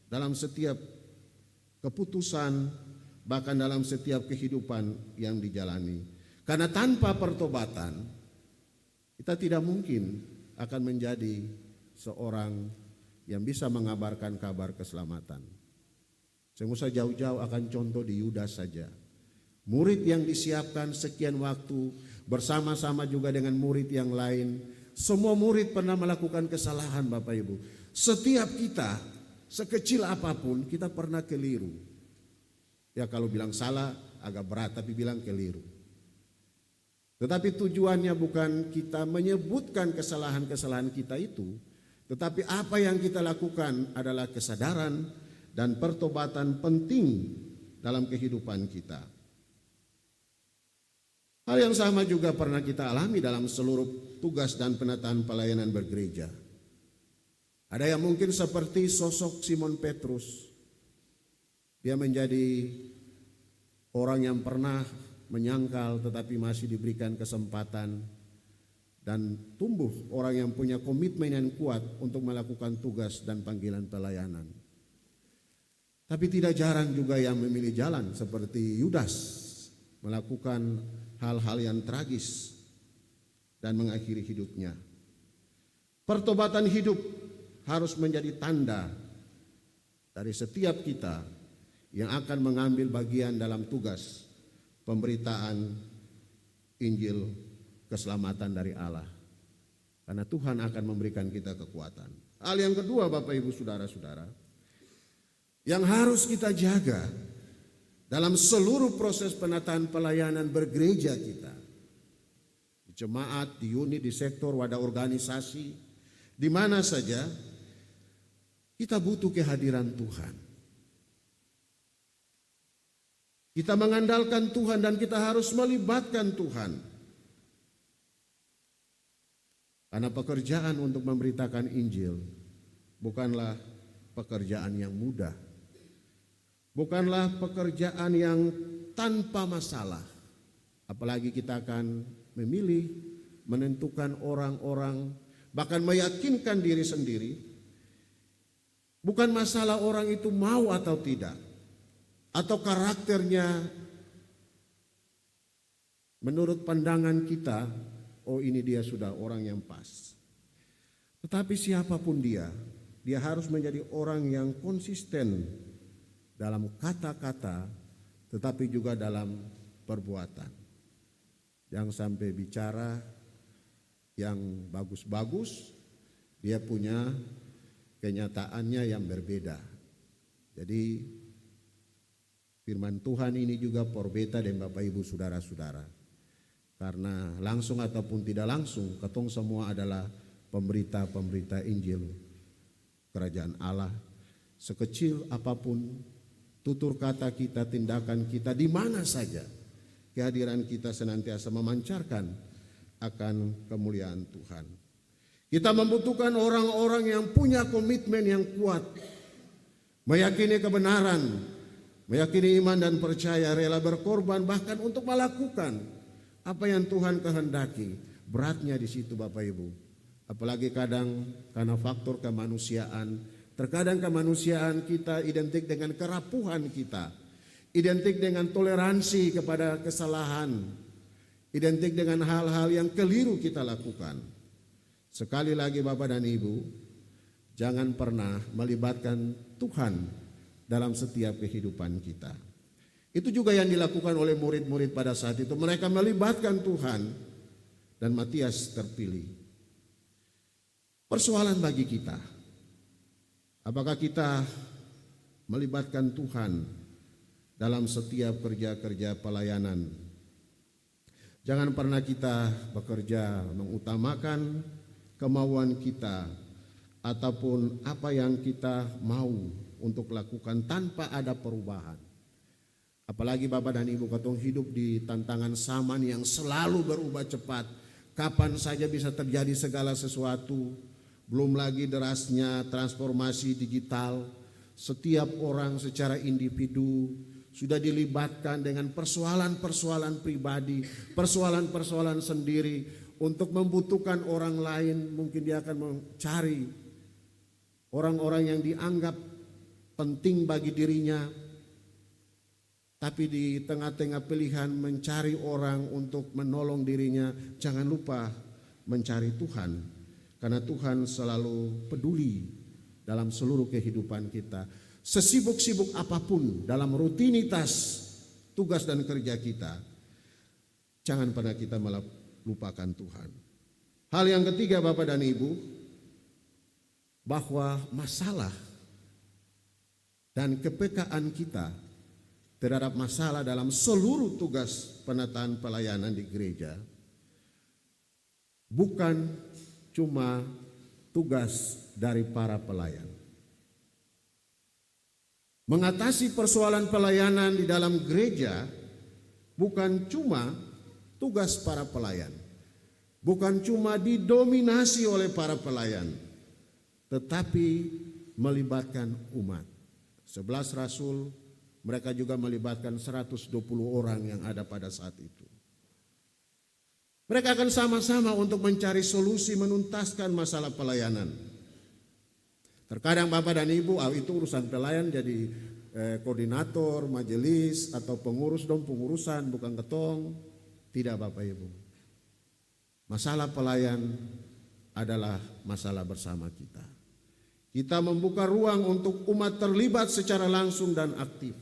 S3: dalam setiap keputusan, bahkan dalam setiap kehidupan yang dijalani. Karena tanpa pertobatan, kita tidak mungkin akan menjadi seorang yang bisa mengabarkan kabar keselamatan. Saya usah jauh-jauh akan contoh di Yudas saja. Murid yang disiapkan sekian waktu bersama-sama juga dengan murid yang lain. Semua murid pernah melakukan kesalahan Bapak Ibu. Setiap kita, sekecil apapun, kita pernah keliru. Ya kalau bilang salah agak berat, tapi bilang keliru. Tetapi tujuannya bukan kita menyebutkan kesalahan-kesalahan kita itu, tetapi apa yang kita lakukan adalah kesadaran dan pertobatan penting dalam kehidupan kita. Hal yang sama juga pernah kita alami dalam seluruh tugas dan penataan pelayanan bergereja. Ada yang mungkin seperti sosok Simon Petrus. Dia menjadi orang yang pernah menyangkal tetapi masih diberikan kesempatan dan tumbuh orang yang punya komitmen yang kuat untuk melakukan tugas dan panggilan pelayanan. Tapi tidak jarang juga yang memilih jalan seperti Yudas, melakukan hal-hal yang tragis dan mengakhiri hidupnya. Pertobatan hidup harus menjadi tanda dari setiap kita yang akan mengambil bagian dalam tugas pemberitaan Injil keselamatan dari Allah. Karena Tuhan akan memberikan kita kekuatan. Hal yang kedua Bapak Ibu saudara-saudara, yang harus kita jaga dalam seluruh proses penataan pelayanan bergereja kita, di jemaat, di unit, di sektor, wadah organisasi, di mana saja, kita butuh kehadiran Tuhan. Kita mengandalkan Tuhan dan kita harus melibatkan Tuhan. Karena pekerjaan untuk memberitakan Injil bukanlah pekerjaan yang mudah. Bukanlah pekerjaan yang tanpa masalah. Apalagi kita akan memilih, menentukan orang-orang, bahkan meyakinkan diri sendiri. Bukan masalah orang itu mau atau tidak, atau karakternya menurut pandangan kita, oh ini dia sudah orang yang pas. Tetapi siapapun dia harus menjadi orang yang konsisten dalam kata-kata, tetapi juga dalam perbuatan. Jangan sampai bicara yang bagus-bagus, dia punya kenyataannya yang berbeda. Jadi Firman Tuhan ini juga porbeta dan Bapak Ibu saudara-saudara. Karena langsung ataupun tidak langsung, ketong semua adalah pemberita-pemberita Injil Kerajaan Allah. Sekecil apapun tutur kata kita, tindakan kita, di mana saja kehadiran kita senantiasa memancarkan akan kemuliaan Tuhan. Kita membutuhkan orang-orang yang punya komitmen yang kuat, meyakini kebenaran, meyakini iman dan percaya, rela berkorban bahkan untuk melakukan apa yang Tuhan kehendaki. Beratnya di situ Bapak Ibu. Apalagi kadang karena faktor kemanusiaan, terkadang kemanusiaan kita identik dengan kerapuhan kita, identik dengan toleransi kepada kesalahan, identik dengan hal-hal yang keliru kita lakukan. Sekali lagi Bapak dan Ibu, jangan pernah melibatkan Tuhan dalam setiap kehidupan kita. Itu juga yang dilakukan oleh murid-murid pada saat itu. Mereka melibatkan Tuhan dan Matias terpilih. Persoalan bagi kita, apakah kita melibatkan Tuhan dalam setiap kerja-kerja pelayanan? Jangan pernah kita bekerja mengutamakan kemauan kita ataupun apa yang kita mau untuk lakukan tanpa ada perubahan. Apalagi Bapak dan Ibu katong hidup di tantangan zaman yang selalu berubah cepat. Kapan saja bisa terjadi segala sesuatu. Belum lagi derasnya transformasi digital. Setiap orang secara individu sudah dilibatkan dengan persoalan-persoalan pribadi, persoalan-persoalan sendiri untuk membutuhkan orang lain. Mungkin dia akan mencari orang-orang yang dianggap penting bagi dirinya, tapi di tengah-tengah pilihan mencari orang untuk menolong dirinya, jangan lupa mencari Tuhan. Karena Tuhan selalu peduli dalam seluruh kehidupan kita. Sesibuk-sibuk apapun dalam rutinitas tugas dan kerja kita, jangan pernah kita melupakan Tuhan. Hal yang ketiga Bapak dan Ibu, bahwa masalah dan kepekaan kita terhadap masalah dalam seluruh tugas penataan pelayanan di gereja bukan cuma tugas dari para pelayan. Mengatasi persoalan pelayanan di dalam gereja bukan cuma tugas para pelayan, bukan cuma didominasi oleh para pelayan, tetapi melibatkan umat. 11 rasul, mereka juga melibatkan 120 orang yang ada pada saat itu. Mereka akan sama-sama untuk mencari solusi menuntaskan masalah pelayanan. Terkadang Bapak dan Ibu, itu urusan pelayan jadi koordinator, majelis atau pengurus dong pengurusan, bukan ketong. Tidak Bapak Ibu. Masalah pelayan adalah masalah bersama kita. Kita membuka ruang untuk umat terlibat secara langsung dan aktif.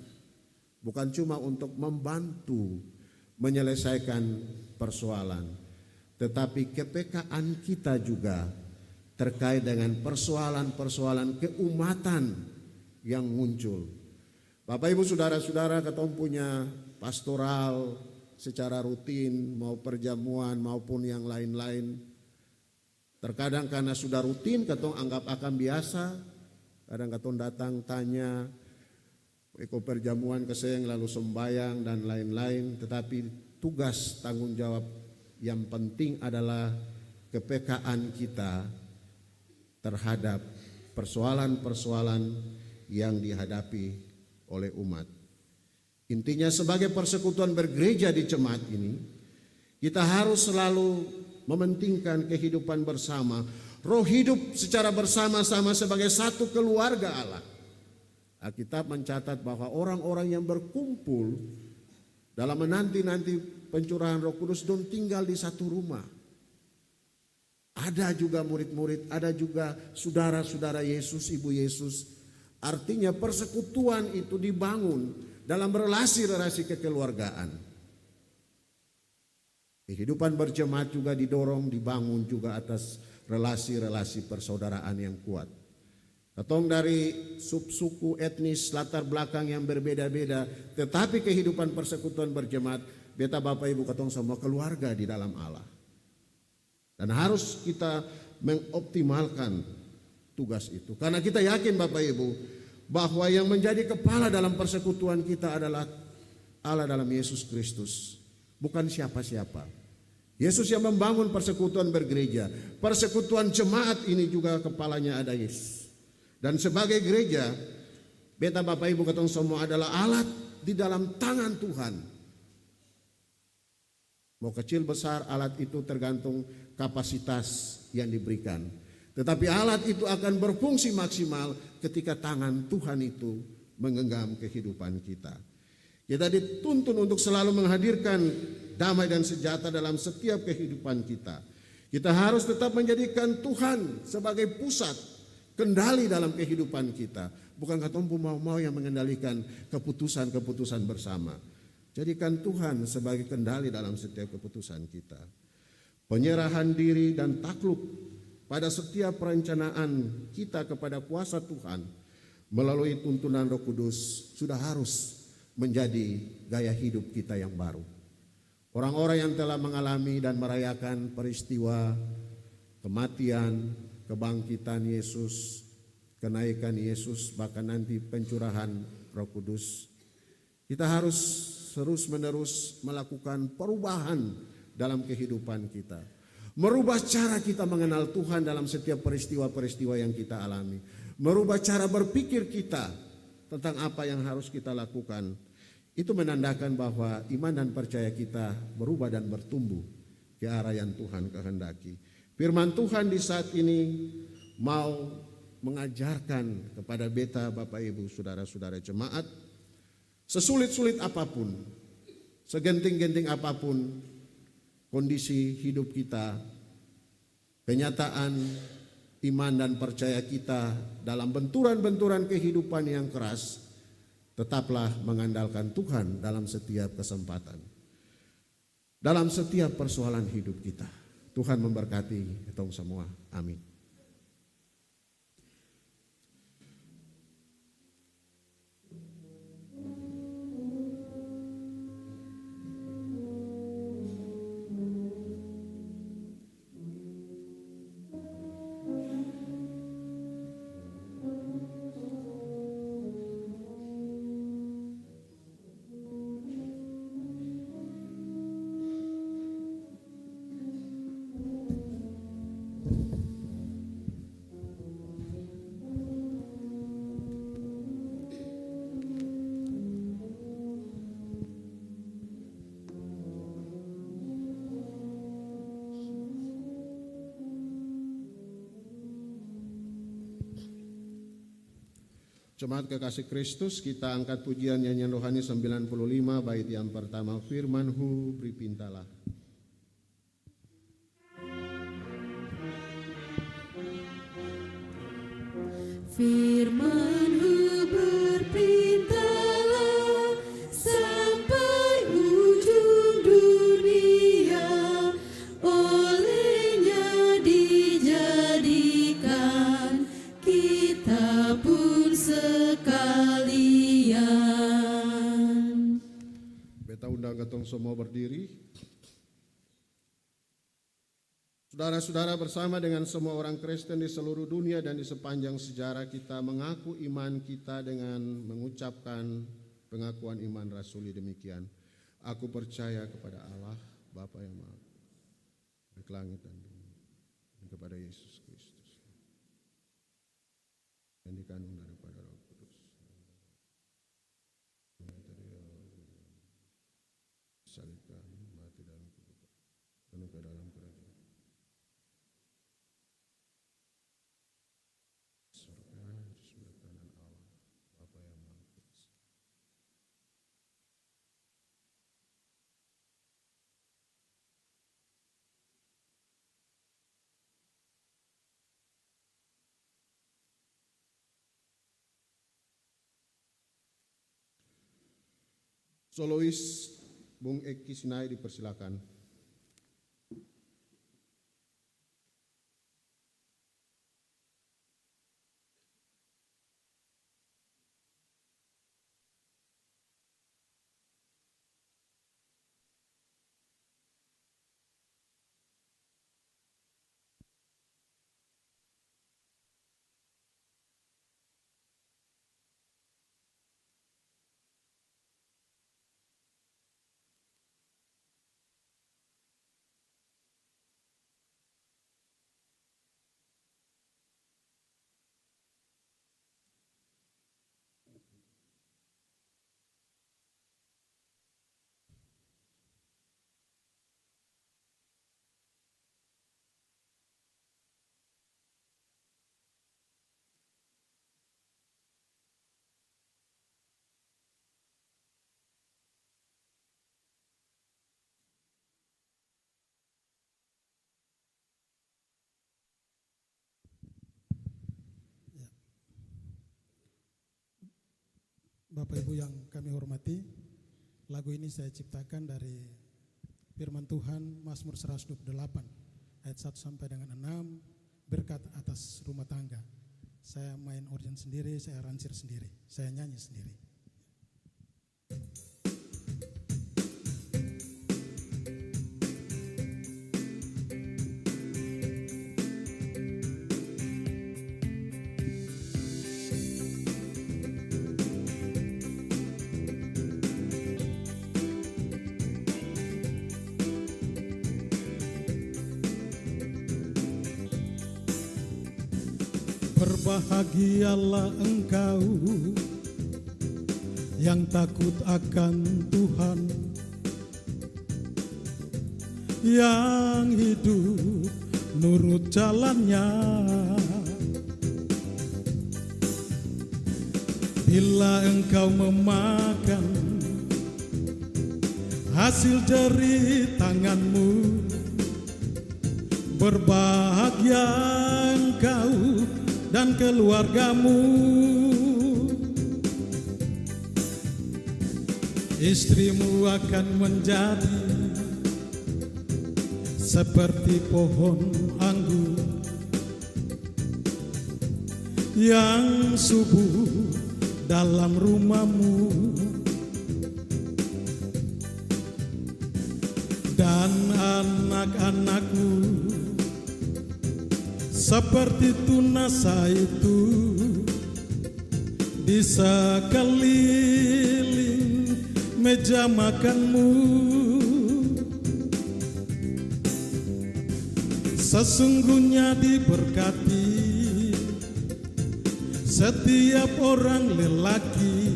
S3: Bukan cuma untuk membantu menyelesaikan persoalan, tetapi kepekaan kita juga terkait dengan persoalan-persoalan keumatan yang muncul. Bapak Ibu saudara-saudara, ketong punya pastoral secara rutin, mau perjamuan maupun yang lain-lain. Terkadang karena sudah rutin, ketong anggap akan biasa. Kadang ketong datang tanya, eko perjamuan keseng lalu sembayang dan lain-lain. Tetapi tugas tanggung jawab yang penting adalah kepekaan kita terhadap persoalan-persoalan yang dihadapi oleh umat. Intinya sebagai persekutuan bergereja di jemaat ini, kita harus selalu mementingkan kehidupan bersama, roh hidup secara bersama-sama sebagai satu keluarga Allah. Alkitab mencatat bahwa orang-orang yang berkumpul dalam menanti-nanti pencurahan Roh Kudus dan tinggal di satu rumah. Ada juga murid-murid, ada juga saudara-saudara Yesus, Ibu Yesus. Artinya persekutuan itu dibangun dalam relasi-relasi kekeluargaan. Kehidupan berjemaat juga didorong, dibangun juga atas relasi-relasi persaudaraan yang kuat. Katong dari suku etnis latar belakang yang berbeda-beda, tetapi kehidupan persekutuan berjemaat, beta Bapak Ibu katong semua keluarga di dalam Allah. Dan harus kita mengoptimalkan tugas itu. Karena kita yakin Bapak Ibu bahwa yang menjadi kepala dalam persekutuan kita adalah Allah dalam Yesus Kristus, bukan siapa-siapa. Yesus yang membangun persekutuan bergereja. Persekutuan jemaat ini juga kepalanya ada Yesus. Dan sebagai gereja, beta Bapak Ibu katong semua adalah alat di dalam tangan Tuhan. Mau kecil besar alat itu tergantung kapasitas yang diberikan. Tetapi alat itu akan berfungsi maksimal ketika tangan Tuhan itu menggenggam kehidupan kita. Kita dituntun untuk selalu menghadirkan damai dan sejahtera dalam setiap kehidupan kita. Kita harus tetap menjadikan Tuhan sebagai pusat kendali dalam kehidupan kita. Bukan katompu mau-mau yang mengendalikan keputusan-keputusan bersama. Jadikan Tuhan sebagai kendali dalam setiap keputusan kita. Penyerahan diri dan takluk pada setiap perencanaan kita kepada kuasa Tuhan melalui tuntunan Roh Kudus sudah harus menjadi gaya hidup kita yang baru. Orang-orang yang telah mengalami dan merayakan peristiwa kematian, kebangkitan Yesus, kenaikan Yesus, bahkan nanti pencurahan Roh Kudus, kita harus terus-menerus melakukan perubahan dalam kehidupan kita. Merubah cara kita mengenal Tuhan dalam setiap peristiwa-peristiwa yang kita alami. Merubah cara berpikir kita tentang apa yang harus kita lakukan. Itu menandakan bahwa iman dan percaya kita berubah dan bertumbuh ke arah yang Tuhan kehendaki. Firman Tuhan di saat ini mau mengajarkan kepada beta, Bapak Ibu, saudara-saudara jemaat, sesulit-sulit apapun, segenting-genting apapun kondisi hidup kita, kenyataan iman dan percaya kita dalam benturan-benturan kehidupan yang keras, tetaplah mengandalkan Tuhan dalam setiap kesempatan, dalam setiap persoalan hidup kita. Tuhan memberkati kita semua. Amin. Jemaat kekasih Kristus, kita angkat pujian nyanyian rohani 95 bait yang pertama, firman-Hu berpintalah.
S1: Firman-Hu berpintalah sampai ujung dunia, olehnya dijadikan kita pun sekalian.
S3: Beta undang ketong semua berdiri. Saudara-saudara, bersama dengan semua orang Kristen di seluruh dunia dan di sepanjang sejarah, kita mengaku iman kita dengan mengucapkan pengakuan iman rasuli demikian. Aku percaya kepada Allah, Bapa yang Maha di langit dan bumi, dan kepada Yesus Kristus yang dikandung daripada Roh Kudus, disalibkan, mati dalam kehidupan, dan ke dalam kerajaan surga di sebelah kanan Allah, Bapa yang Maha Kuasa. Solois Bung Eki Sinai dipersilakan.
S7: Bapak Ibu yang kami hormati, lagu ini saya ciptakan dari firman Tuhan Mazmur 128 ayat 1 sampai dengan 6, berkat atas rumah tangga. Saya main organ sendiri, saya aransemen sendiri, saya nyanyi sendiri. Berbahagialah engkau yang takut akan Tuhan, yang hidup nurut jalannya. Bila engkau memakan hasil jerih tanganmu, berbahagia engkau dan keluargamu. Istrimu akan menjadi seperti pohon anggur yang subur dalam rumahmu, dan anak-anakmu seperti tunas zaitun di sekeliling meja makanmu. Sesungguhnya diberkati setiap orang lelaki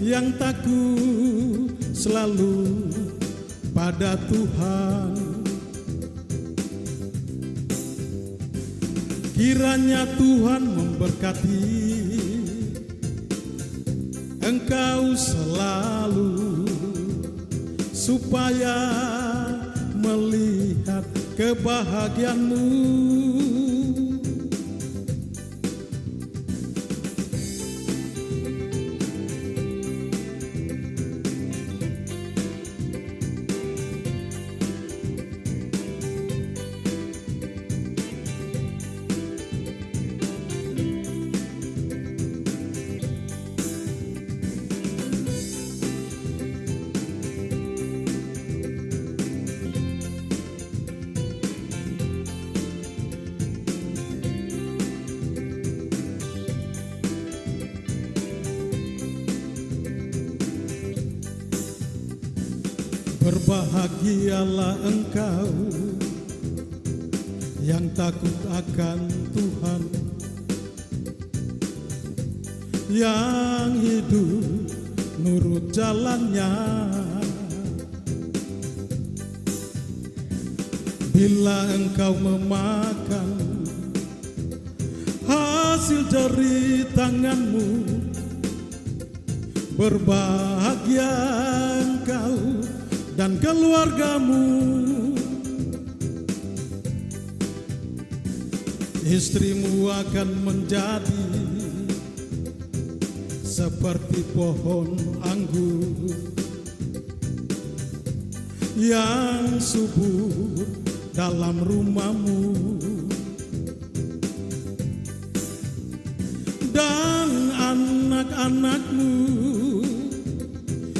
S7: yang takut selalu pada Tuhan. Kiranya Tuhan memberkati engkau selalu, supaya melihat kebahagiaanmu. Berbahagialah engkau yang takut akan Tuhan, yang hidup nurut jalannya. Bila engkau memakan hasil jerih tanganmu, berbahagia engkau dan keluargamu. Istrimu akan menjadi seperti pohon anggur yang subur dalam rumahmu, dan anak-anakmu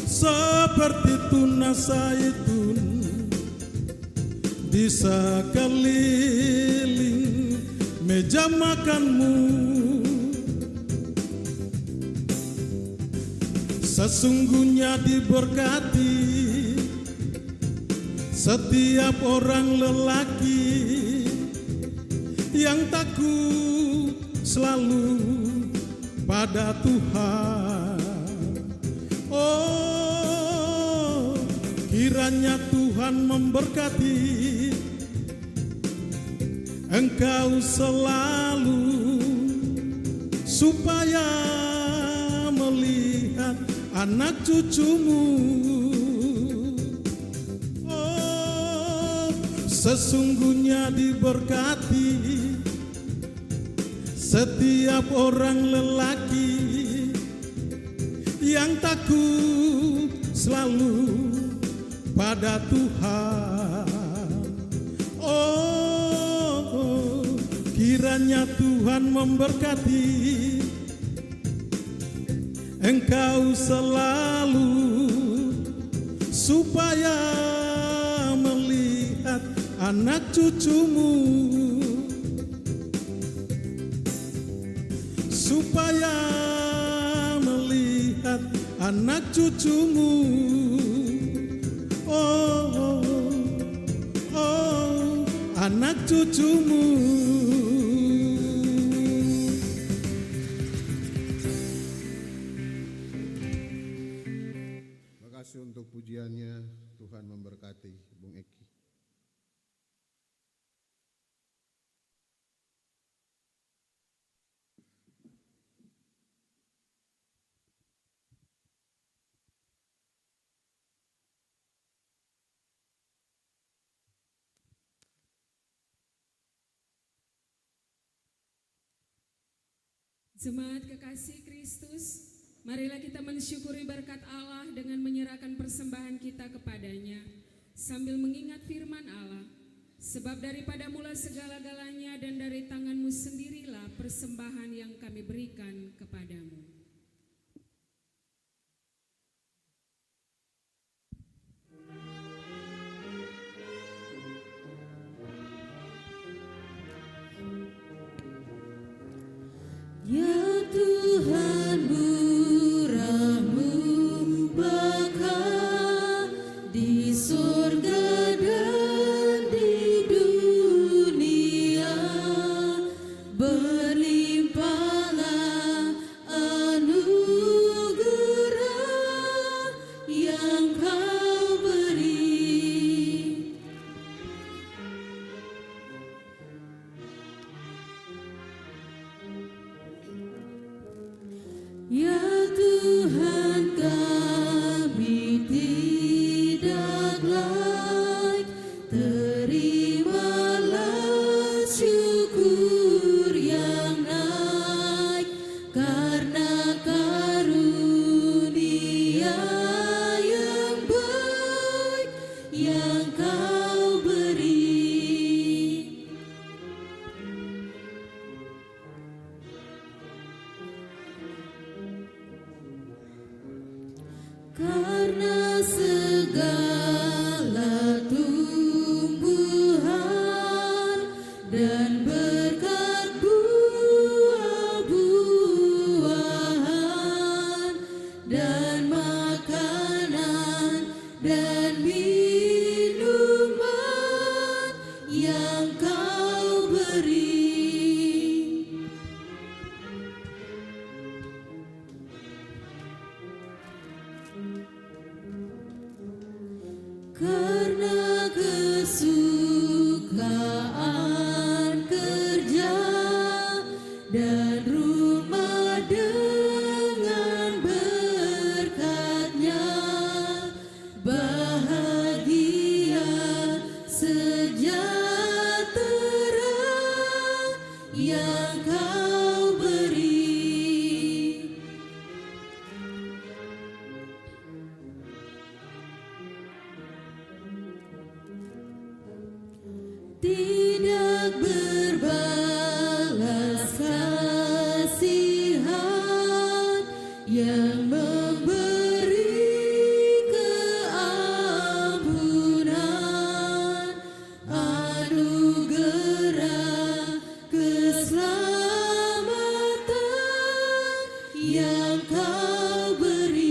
S7: seperti tunas zaitun di sekeliling meja makanmu. Sesungguhnya diberkati setiap orang lelaki yang takut selalu pada Tuhan. Oh, kiranya Tuhan memberkati engkau selalu, supaya melihat anak cucumu. Oh, sesungguhnya diberkati setiap orang lelaki yang takut selalu pada Tuhan. Oh, kiranya Tuhan memberkati engkau selalu, supaya melihat anak cucumu, supaya melihat anak cucumu. Oh, oh, oh, anak cucumu.
S3: Terima kasih untuk pujiannya. Tuhan memberkati Bung Eki.
S4: Jemaat kekasih Kristus, marilah kita mensyukuri berkat Allah dengan menyerahkan persembahan kita kepadanya, sambil mengingat firman Allah. Sebab daripada mula segala-galanya dan dari tanganmu sendirilah persembahan yang kami berikan kepadamu.
S1: Ya Tuhan, murah-Mu baka di surga dan di dunia, berlimpahlah anugerah yang Kau beri. Ya Tuhan, kami tidak layak, terimalah syukur yang naik, karena karunia yang baik yang Kau beri. Karena segala tumbuhan dan berkat buah-buahan dan makanan dan minuman yang Kau beri. Karena kesukaan kerja dan rumah dengan berkat-Nya, bahagia sejahtera yang Kau beri. Tidak berbalas kasihan yang memberi keampunan, anugerah keselamatan yang Kau beri.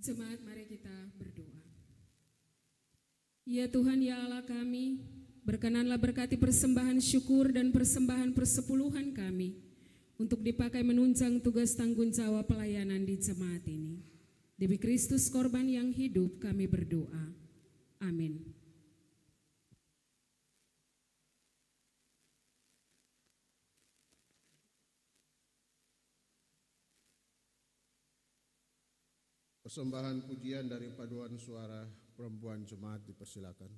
S4: Jemaat, mari kita berdoa. Ya Tuhan, ya Allah kami, berkenanlah berkati persembahan syukur dan persembahan persepuluhan kami untuk dipakai menunjang tugas tanggung jawab pelayanan di jemaat ini. Demi Kristus korban yang hidup kami berdoa. Amin.
S3: Persembahan pujian dari paduan suara perempuan jemaat dipersilakan.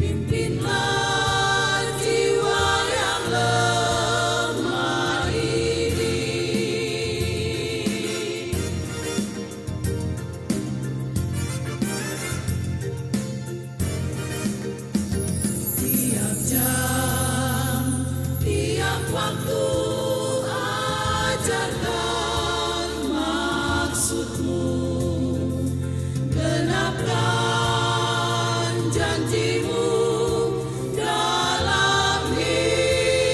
S1: pimpinlah jiwa yang lemah ini. Tiap jam, tiap waktu ajarkan maksudmu, genapkan janjimu dalam hidupku.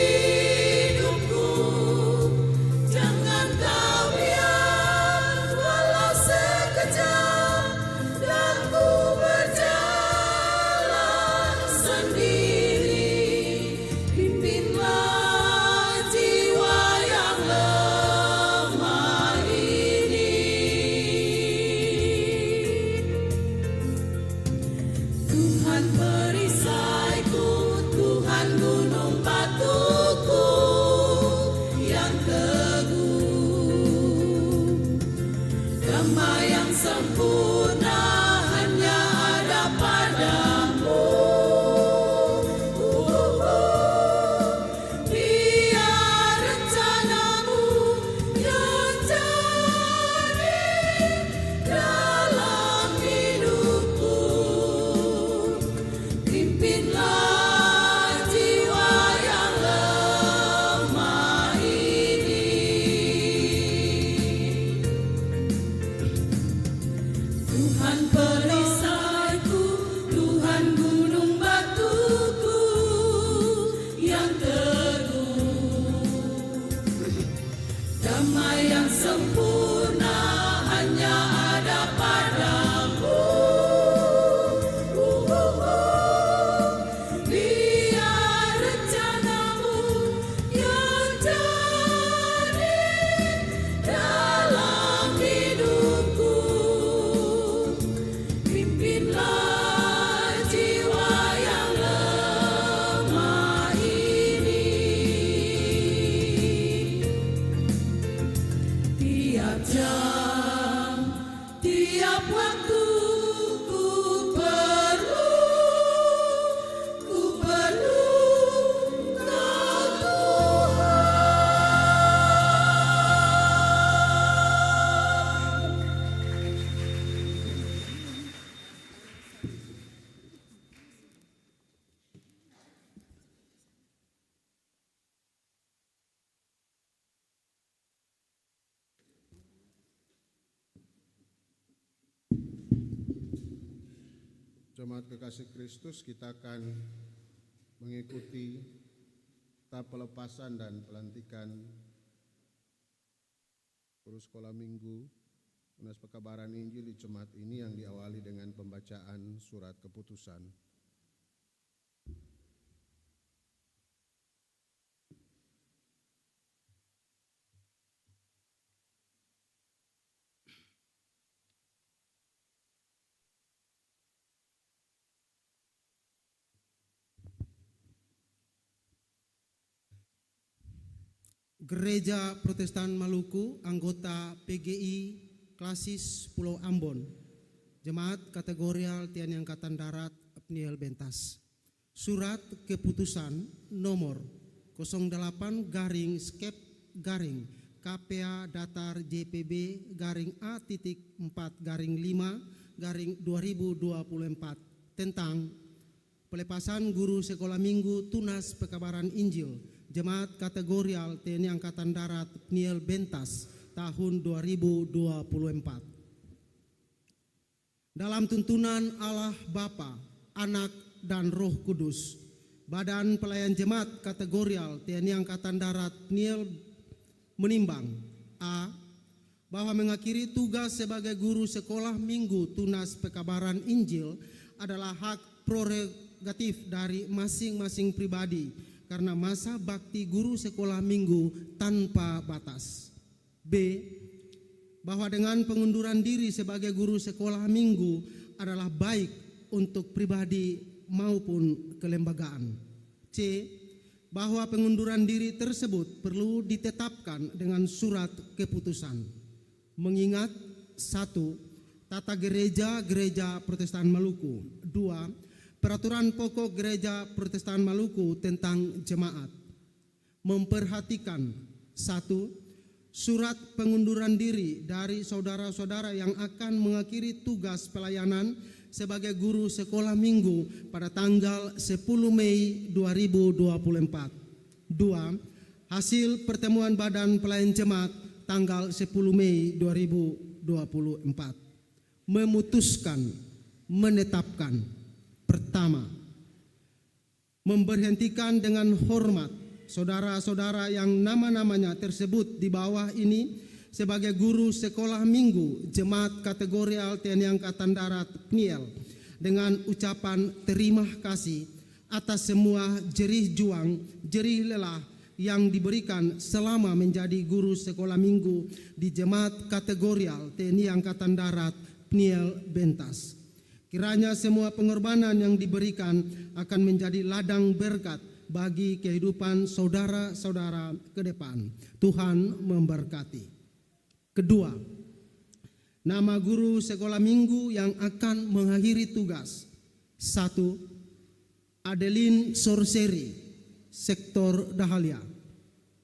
S1: Jangan kau biar walau sekejap dan ku berjalan sendiri. Pimpinlah jiwa yang lemah ini. Tuhan perisaiku, Tuhan gunung batuku yang teguh. Damai yang sempurna hanya ada padamu. Biar rencanamu yang jadi dalam hidupku. Pimpinlah jiwa yang lemah ini. Tuhan perisaiku, Tuhan gunung batuku yang teguh. Damai yang sempurna hanya ada padamu. Biar rencanamu yang jadi dalam hidupku. Pimpinlah jiwa yang lemah ini. Tiap jam, tiap waktu ku perlu kau
S3: Jemaat kekasih Kristus, kita akan mengikuti tahap pelepasan dan pelantikan guru sekolah minggu Tunas Pekabaran Injil di jemaat ini yang diawali dengan pembacaan surat keputusan.
S2: Gereja Protestan Maluku, anggota PGI Klasis Pulau Ambon, Jemaat Kategorial TNI Angkatan Darat Pniel Bentas. Surat keputusan nomor 08/skep/KPA Datar JPB A.4/5/2024 tentang pelepasan guru sekolah minggu Tunas Pekabaran Injil Jemaat Kategorial TNI Angkatan Darat Pniel Bentas tahun 2024. Dalam tuntunan Allah Bapa, Anak, dan Roh Kudus, Badan Pelayan Jemaat Kategorial TNI Angkatan Darat Pniel menimbang A. Bahwa mengakhiri tugas sebagai guru sekolah minggu Tunas Pekabaran Injil adalah hak prerogatif dari masing-masing pribadi karena masa bakti guru sekolah minggu tanpa batas. B. Bahwa dengan pengunduran diri sebagai guru sekolah minggu adalah baik untuk pribadi maupun kelembagaan. C. Bahwa pengunduran diri tersebut perlu ditetapkan dengan surat keputusan. Mengingat 1. Tata Gereja Protestan Maluku. 2. Peraturan pokok Gereja Protestan Maluku tentang jemaat. Memperhatikan: 1. Surat pengunduran diri dari saudara-saudara yang akan mengakhiri tugas pelayanan sebagai guru sekolah minggu pada tanggal 10 Mei 2024. 2. Hasil pertemuan Badan Pelayan Jemaat tanggal 10 Mei 2024. Memutuskan, menetapkan: pertama, memberhentikan dengan hormat saudara-saudara yang nama-namanya tersebut di bawah ini sebagai guru sekolah minggu Jemaat Kategorial TNI Angkatan Darat PNIL dengan ucapan terima kasih atas semua jerih juang, jerih lelah yang diberikan selama menjadi guru sekolah minggu di Jemaat Kategorial TNI Angkatan Darat PNIL Bentas. Kiranya semua pengorbanan yang diberikan akan menjadi ladang berkat bagi kehidupan saudara-saudara ke depan. Tuhan memberkati. Kedua, nama guru sekolah minggu yang akan mengakhiri tugas. 1. Adeline Sorseri, Sektor Dahalia.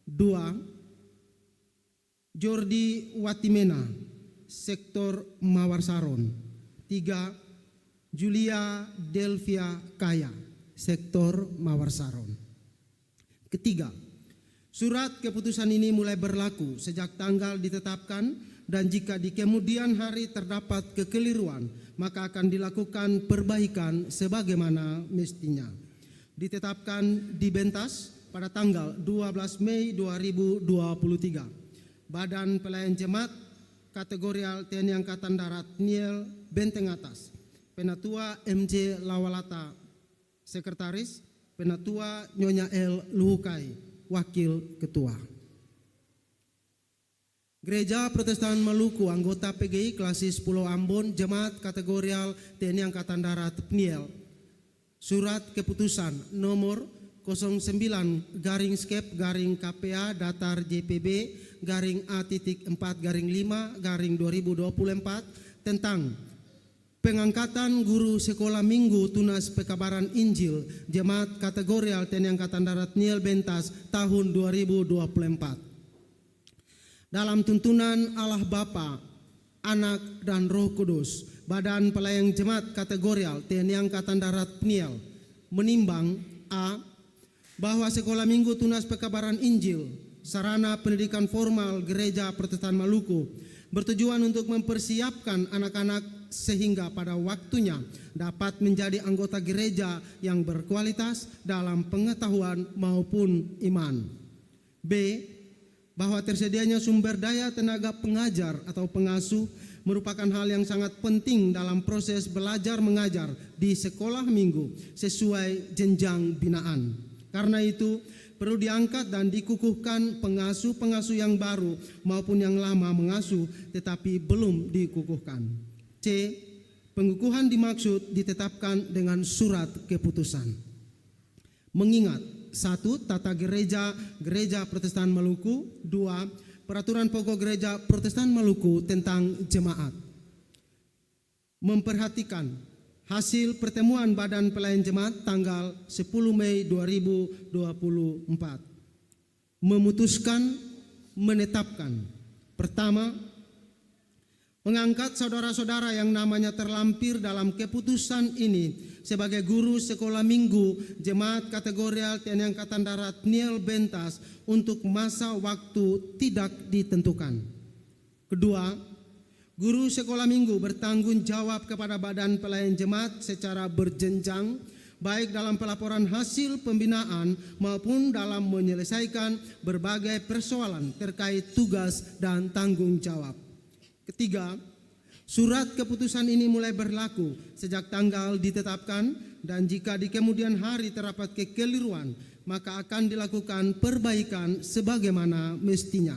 S2: 2. Jordi Watimena, Sektor Mawar Saron. 3. Julia Delvia Kaya, Sektor Mawar Saron. Ketiga, surat keputusan ini mulai berlaku sejak tanggal ditetapkan, dan jika di kemudian hari terdapat kekeliruan, maka akan dilakukan perbaikan sebagaimana mestinya. Ditetapkan di Bentas pada tanggal 12 Mei 2023. Badan Pelayan Jemaat Kategorial TNI Angkatan Darat PNIL Benteng Atas, Penatua MJ Lawalata, Sekretaris, Penatua Nyonya L. Luhukai, Wakil Ketua. Gereja Protestan Maluku, anggota PGI Klasis Pulau Ambon, Jemaat Kategorial TNI Angkatan Darat PNIL. Surat keputusan nomor 09/KPA datar JPB A.4/5/2024 tentang pengangkatan guru sekolah minggu tunas pekabaran Injil Jemaat Kategorial TNI Angkatan Darat PNIL Bentas tahun 2024. Dalam tuntunan Allah Bapa, Anak dan Roh Kudus, Badan Pelayan Jemaat Kategorial TNI Angkatan Darat PNIL menimbang: A. Bahwa sekolah minggu tunas pekabaran Injil sarana pendidikan formal Gereja Protestan Maluku bertujuan untuk mempersiapkan anak-anak sehingga pada waktunya dapat menjadi anggota gereja yang berkualitas dalam pengetahuan maupun iman. B. Bahwa tersedianya sumber daya tenaga pengajar atau pengasuh merupakan hal yang sangat penting dalam proses belajar mengajar di sekolah minggu sesuai jenjang binaan. Karena itu, perlu diangkat dan dikukuhkan pengasuh-pengasuh yang baru maupun yang lama mengasuh tetapi belum dikukuhkan. C. Pengukuhan dimaksud ditetapkan dengan surat keputusan. Mengingat: 1. Tata Gereja Gereja Protestan Maluku. 2. Peraturan Pokok Gereja Protestan Maluku tentang jemaat. Memperhatikan hasil pertemuan Badan Pelayan Jemaat tanggal 10 Mei 2024. Memutuskan, menetapkan: pertama, mengangkat saudara-saudara yang namanya terlampir dalam keputusan ini sebagai guru sekolah minggu Jemaat Kategorial TNI Angkatan Darat PNIL Bentas untuk masa waktu tidak ditentukan. Kedua, guru sekolah minggu bertanggung jawab kepada Badan Pelayan Jemaat secara berjenjang, baik dalam pelaporan hasil pembinaan maupun dalam menyelesaikan berbagai persoalan terkait tugas dan tanggung jawab. Ketiga, surat keputusan ini mulai berlaku sejak tanggal ditetapkan, dan jika di kemudian hari terdapat kekeliruan, maka akan dilakukan perbaikan sebagaimana mestinya.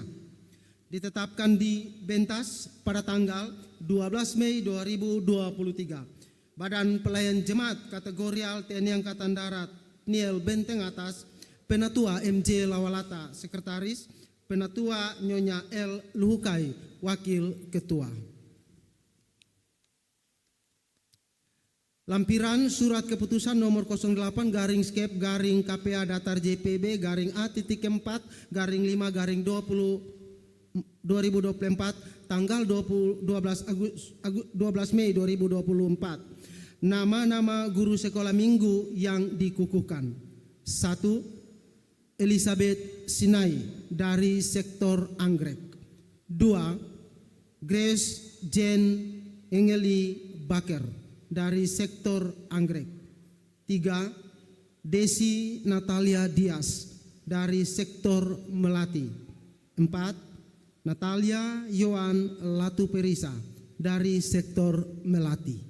S2: Ditetapkan di Bentas pada tanggal 12 Mei 2023. Badan Pelayan Jemaat Kategorial TNI Angkatan Darat PNIL Benteng Atas, Penatua MJ Lawalata, Sekretaris, Penatua Nyonya L. Luhukai, Wakil Ketua. Lampiran surat keputusan nomor 08 garing skep garing KPA datar JPB garing A.4 garing 5 garing 2024 tanggal 12 Mei 2024. Nama-nama guru sekolah minggu yang dikukuhkan. 1. Elizabeth Sinai dari sektor Anggrek. 2. Grace Jane Engeli Baker dari sektor Anggrek. 3. Desi Natalia Dias dari sektor Melati. 4. Natalia Yohan Latuperisa dari sektor Melati.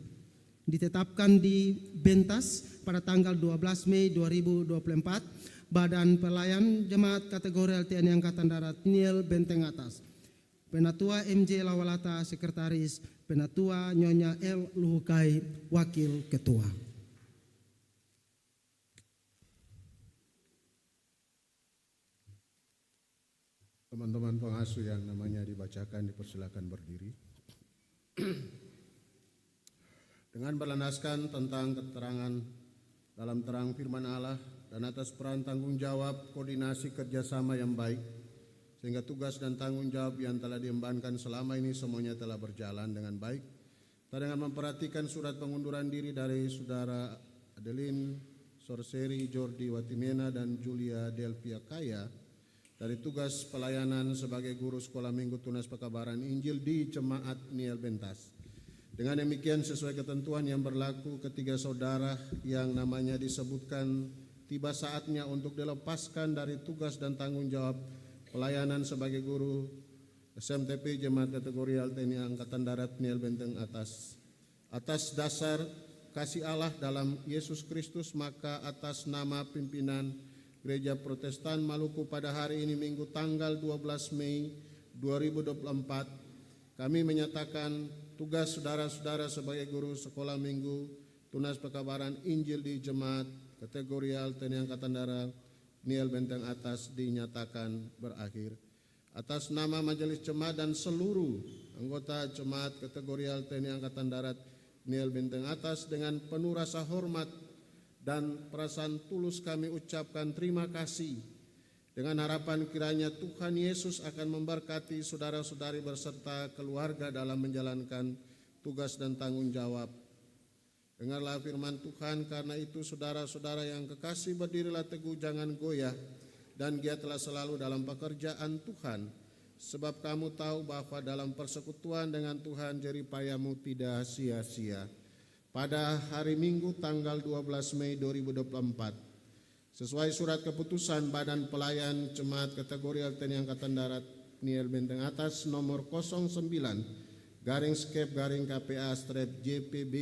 S2: Ditetapkan di Bentas pada tanggal 12 Mei 2024, Badan Pelayan Jemaat Kategori TNI Angkatan Darat Niel Benteng Atas. Penatua MJ Lawalata, Sekretaris. Penatua Nyonya L. Luhukai, Wakil Ketua.
S3: Teman-teman pengasuh yang namanya dibacakan dipersilakan berdiri. Dengan berlandaskan tentang keterangan dalam terang firman Allah dan atas peran tanggung jawab koordinasi kerjasama yang baik, sehingga tugas dan tanggung jawab yang telah diembankan selama ini semuanya telah berjalan dengan baik. Dengan memperhatikan surat pengunduran diri dari saudara Adeline Sorseri, Jordi Watimena, dan Julia Delvia Kaya dari tugas pelayanan sebagai guru sekolah minggu Tunas Pekabaran Injil di Jemaat Niel Bentas. Dengan demikian sesuai ketentuan yang berlaku, ketiga saudara yang namanya disebutkan tiba saatnya untuk dilepaskan dari tugas dan tanggung jawab pelayanan sebagai guru SMTP Jemaat Kategori TNI Angkatan Darat Niel Benteng Atas. Atas dasar kasih Allah dalam Yesus Kristus, maka atas nama pimpinan Gereja Protestan Maluku pada hari ini Minggu tanggal 12 Mei 2024, kami menyatakan tugas saudara-saudara sebagai guru sekolah minggu Tunas Pekabaran Injil di Jemaat Kategori TNI Angkatan Darat Niel Benteng Atas dinyatakan berakhir. Atas nama Majelis Jemaat dan seluruh anggota Jemaat Kategori TNI Angkatan Darat Niel Benteng Atas, dengan penuh rasa hormat dan perasaan tulus kami ucapkan terima kasih, dengan harapan kiranya Tuhan Yesus akan memberkati saudara-saudari berserta keluarga dalam menjalankan tugas dan tanggung jawab. Dengarlah firman Tuhan, karena itu saudara-saudara yang kekasih, berdirilah teguh, jangan goyah, dan giatlah selalu dalam pekerjaan Tuhan, sebab kamu tahu bahwa dalam persekutuan dengan Tuhan jeripayamu tidak sia-sia. Pada hari Minggu tanggal 12 Mei 2024, sesuai surat keputusan Badan Pelayan Jemaat Kategori TNI Angkatan Darat Niel Benteng Atas nomor 09 garing skep garing KPA strip JPB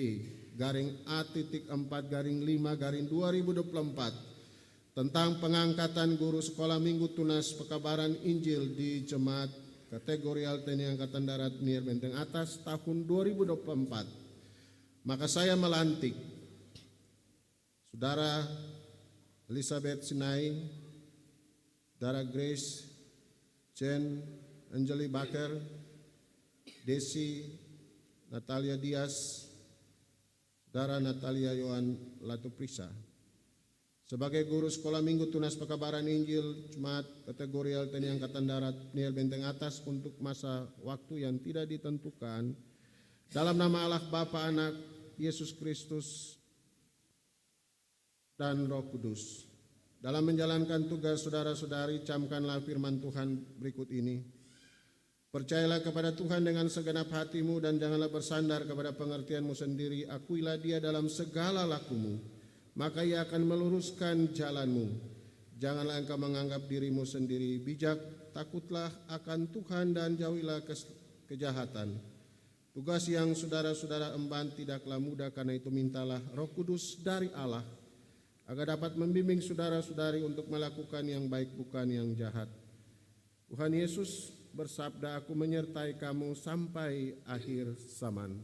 S3: garing A.4 garing 5 garing 2024 tentang pengangkatan guru sekolah minggu Tunas Pekabaran Injil di Jemaat Kategori TNI Angkatan Darat Niel Benteng Atas tahun 2024, maka saya melantik Saudara Elizabeth Sinai, Saudara Grace Jane Engeli Baker, Desi Natalia Dias, Saudara Natalia Yohan Latuperisa sebagai guru sekolah minggu Tunas Pekabaran Injil Jemaat Kategori TNI Angkatan Darat Niel Benteng Atas untuk masa waktu yang tidak ditentukan, dalam nama Allah Bapa, Anak, Yesus Kristus, dan Roh Kudus. Dalam menjalankan tugas saudara-saudari, camkanlah firman Tuhan berikut ini. Percayalah kepada Tuhan dengan segenap hatimu dan janganlah bersandar kepada pengertianmu sendiri. Akuilah Dia dalam segala lakumu, maka Ia akan meluruskan jalanmu. Janganlah engkau menganggap dirimu sendiri bijak, takutlah akan Tuhan dan jauhilah kejahatan. Tugas yang saudara-saudara emban tidaklah mudah, karena itu mintalah Roh Kudus dari Allah agar dapat membimbing saudara-saudari untuk melakukan yang baik, bukan yang jahat. Tuhan Yesus bersabda, aku menyertai kamu sampai akhir zaman.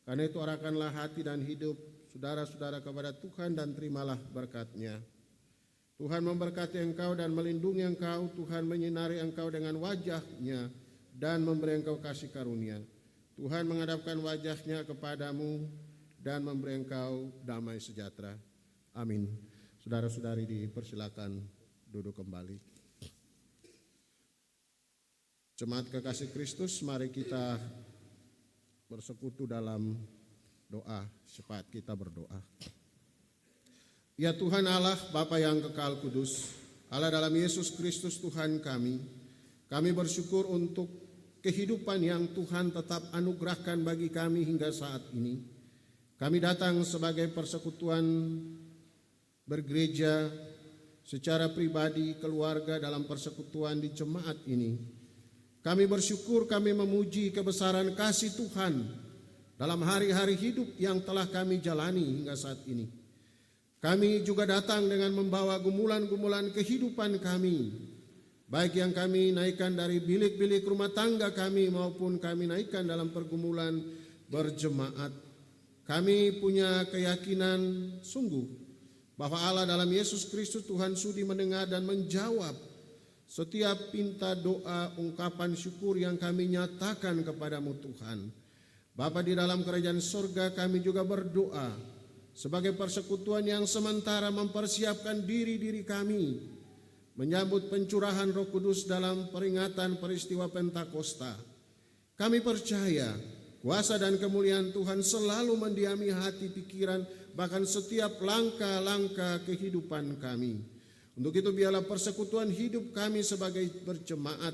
S3: Karena itu arahkanlah hati dan hidup saudara-saudara kepada Tuhan dan terimalah berkat-Nya. Tuhan memberkati engkau dan melindungi engkau. Tuhan menyinari engkau dengan wajah-Nya dan memberi engkau kasih karunia. Tuhan menghadapkan wajah-Nya kepadamu dan memberi engkau damai sejahtera. Amin. Saudara-saudari dipersilakan duduk kembali. Jemaat kekasih Kristus, mari kita bersekutu dalam doa. Cepat kita berdoa. Ya Tuhan Allah, Bapa yang kekal kudus, Allah dalam Yesus Kristus Tuhan kami bersyukur untuk kehidupan yang Tuhan tetap anugerahkan bagi kami hingga saat ini. Kami datang sebagai persekutuan bergereja secara pribadi, keluarga dalam persekutuan di jemaat ini. Kami bersyukur, kami memuji kebesaran kasih Tuhan dalam hari-hari hidup yang telah kami jalani hingga saat ini. Kami juga datang dengan membawa gumulan-gumulan kehidupan kami, baik yang kami naikkan dari bilik-bilik rumah tangga kami maupun kami naikkan dalam pergumulan berjemaat. Kami punya keyakinan sungguh bahwa Allah dalam Yesus Kristus Tuhan sudi mendengar dan menjawab setiap pinta doa, ungkapan syukur yang kami nyatakan kepadamu Tuhan. Bapa di dalam kerajaan surga, kami juga berdoa sebagai persekutuan yang sementara mempersiapkan diri-diri kami menyambut pencurahan Roh Kudus dalam peringatan peristiwa Pentakosta. Kami percaya kuasa dan kemuliaan Tuhan selalu mendiami hati, pikiran, bahkan setiap langkah-langkah kehidupan kami. Untuk itu biarlah persekutuan hidup kami sebagai berjemaat,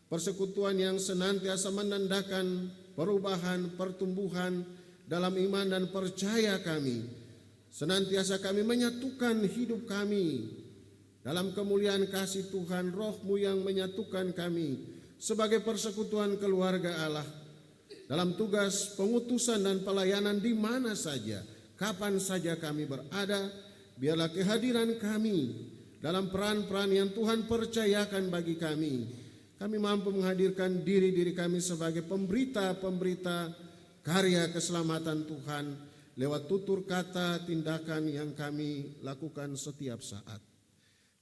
S3: persekutuan yang senantiasa menandakan perubahan, pertumbuhan dalam iman dan percaya kami. Senantiasa kami menyatukan hidup kami dalam kemuliaan kasih Tuhan, Roh-Mu yang menyatukan kami sebagai persekutuan keluarga Allah. Dalam tugas pengutusan dan pelayanan di mana saja, kapan saja kami berada, biarlah kehadiran kami dalam peran-peran yang Tuhan percayakan bagi kami. Kami mampu menghadirkan diri-diri kami sebagai pemberita-pemberita karya keselamatan Tuhan lewat tutur kata, tindakan yang kami lakukan setiap saat.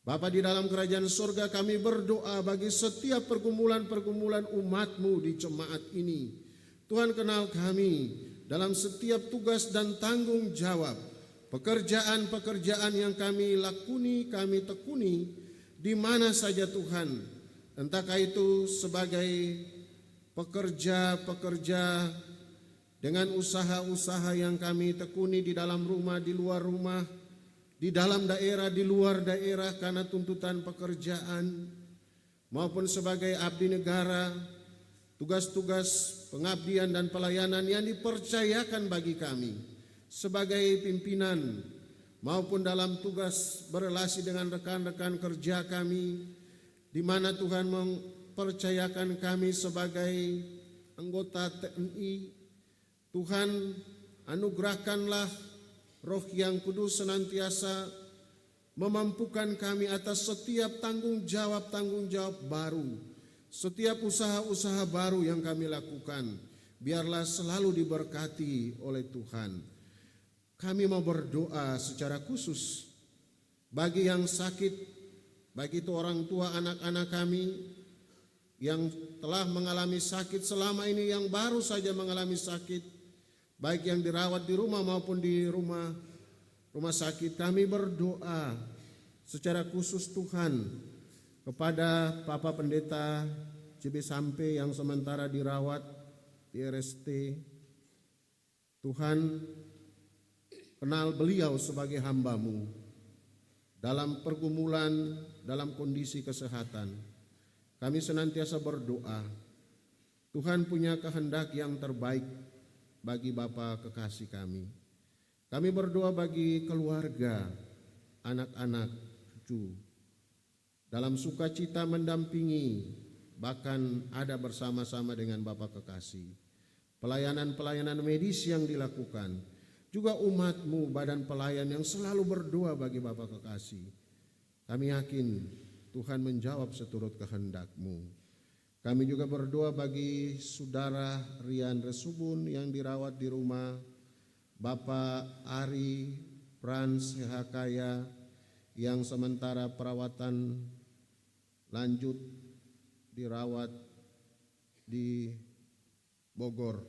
S3: Bapa di dalam kerajaan surga, kami berdoa bagi setiap pergumulan-pergumulan umat-Mu di jemaat ini. Tuhan kenal kami dalam setiap tugas dan tanggung jawab, pekerjaan-pekerjaan yang kami lakuni, kami tekuni di mana saja Tuhan. Entahkah itu sebagai pekerja-pekerja dengan usaha-usaha yang kami tekuni di dalam rumah, di luar rumah, di dalam daerah, di luar daerah karena tuntutan pekerjaan, maupun sebagai abdi negara, tugas-tugas pengabdian dan pelayanan yang dipercayakan bagi kami sebagai pimpinan maupun dalam tugas berelasi dengan rekan-rekan kerja kami, di mana Tuhan mempercayakan kami sebagai anggota TNI. Tuhan anugerahkanlah Roh yang kudus senantiasa memampukan kami atas setiap tanggung jawab baru. Setiap usaha-usaha baru yang kami lakukan, biarlah selalu diberkati oleh Tuhan. Kami mau berdoa secara khusus bagi yang sakit, baik itu orang tua anak-anak kami yang telah mengalami sakit selama ini, yang baru saja mengalami sakit, baik yang dirawat di rumah maupun di rumah sakit. Kami berdoa secara khusus Tuhan kepada Bapak Pendeta JB Sampe yang sementara dirawat di RST. Tuhan kenal beliau sebagai hamba-Mu dalam pergumulan, dalam kondisi kesehatan. Kami senantiasa berdoa, Tuhan punya kehendak yang terbaik bagi Bapa kekasih kami. Kami berdoa bagi keluarga, anak-anak, cucu, dalam sukacita mendampingi, bahkan ada bersama-sama dengan Bapak kekasih. Pelayanan-pelayanan medis yang dilakukan, juga umat-Mu, badan pelayan yang selalu berdoa bagi Bapak kekasih. Kami yakin Tuhan menjawab seturut kehendak-Mu. Kami juga berdoa bagi saudara Rian Resubun yang dirawat di rumah, Bapak Ari Frans Hakaya yang sementara perawatan lanjut dirawat di Bogor.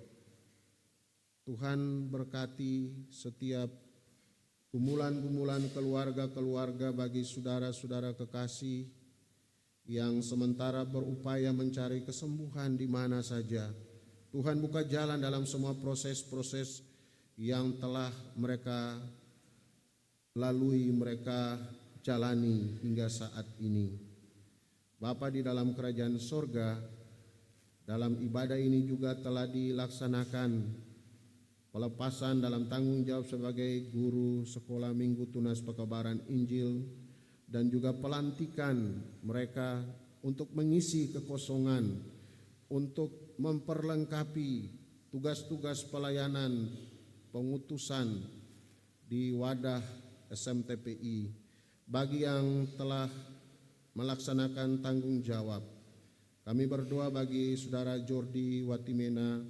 S3: Tuhan berkati setiap gumulan-gumulan keluarga-keluarga bagi saudara-saudara kekasih yang sementara berupaya mencari kesembuhan di mana saja. Tuhan buka jalan dalam semua proses-proses yang telah mereka lalui, mereka jalani hingga saat ini. Bapa di dalam kerajaan sorga, dalam ibadah ini juga telah dilaksanakan pelepasan dalam tanggung jawab sebagai guru sekolah minggu tunas pekabaran Injil, dan juga pelantikan mereka untuk mengisi kekosongan, untuk memperlengkapi tugas-tugas pelayanan pengutusan di wadah SMTPI bagi yang telah melaksanakan tanggung jawab. Kami berdoa bagi saudara Jordi Watimena,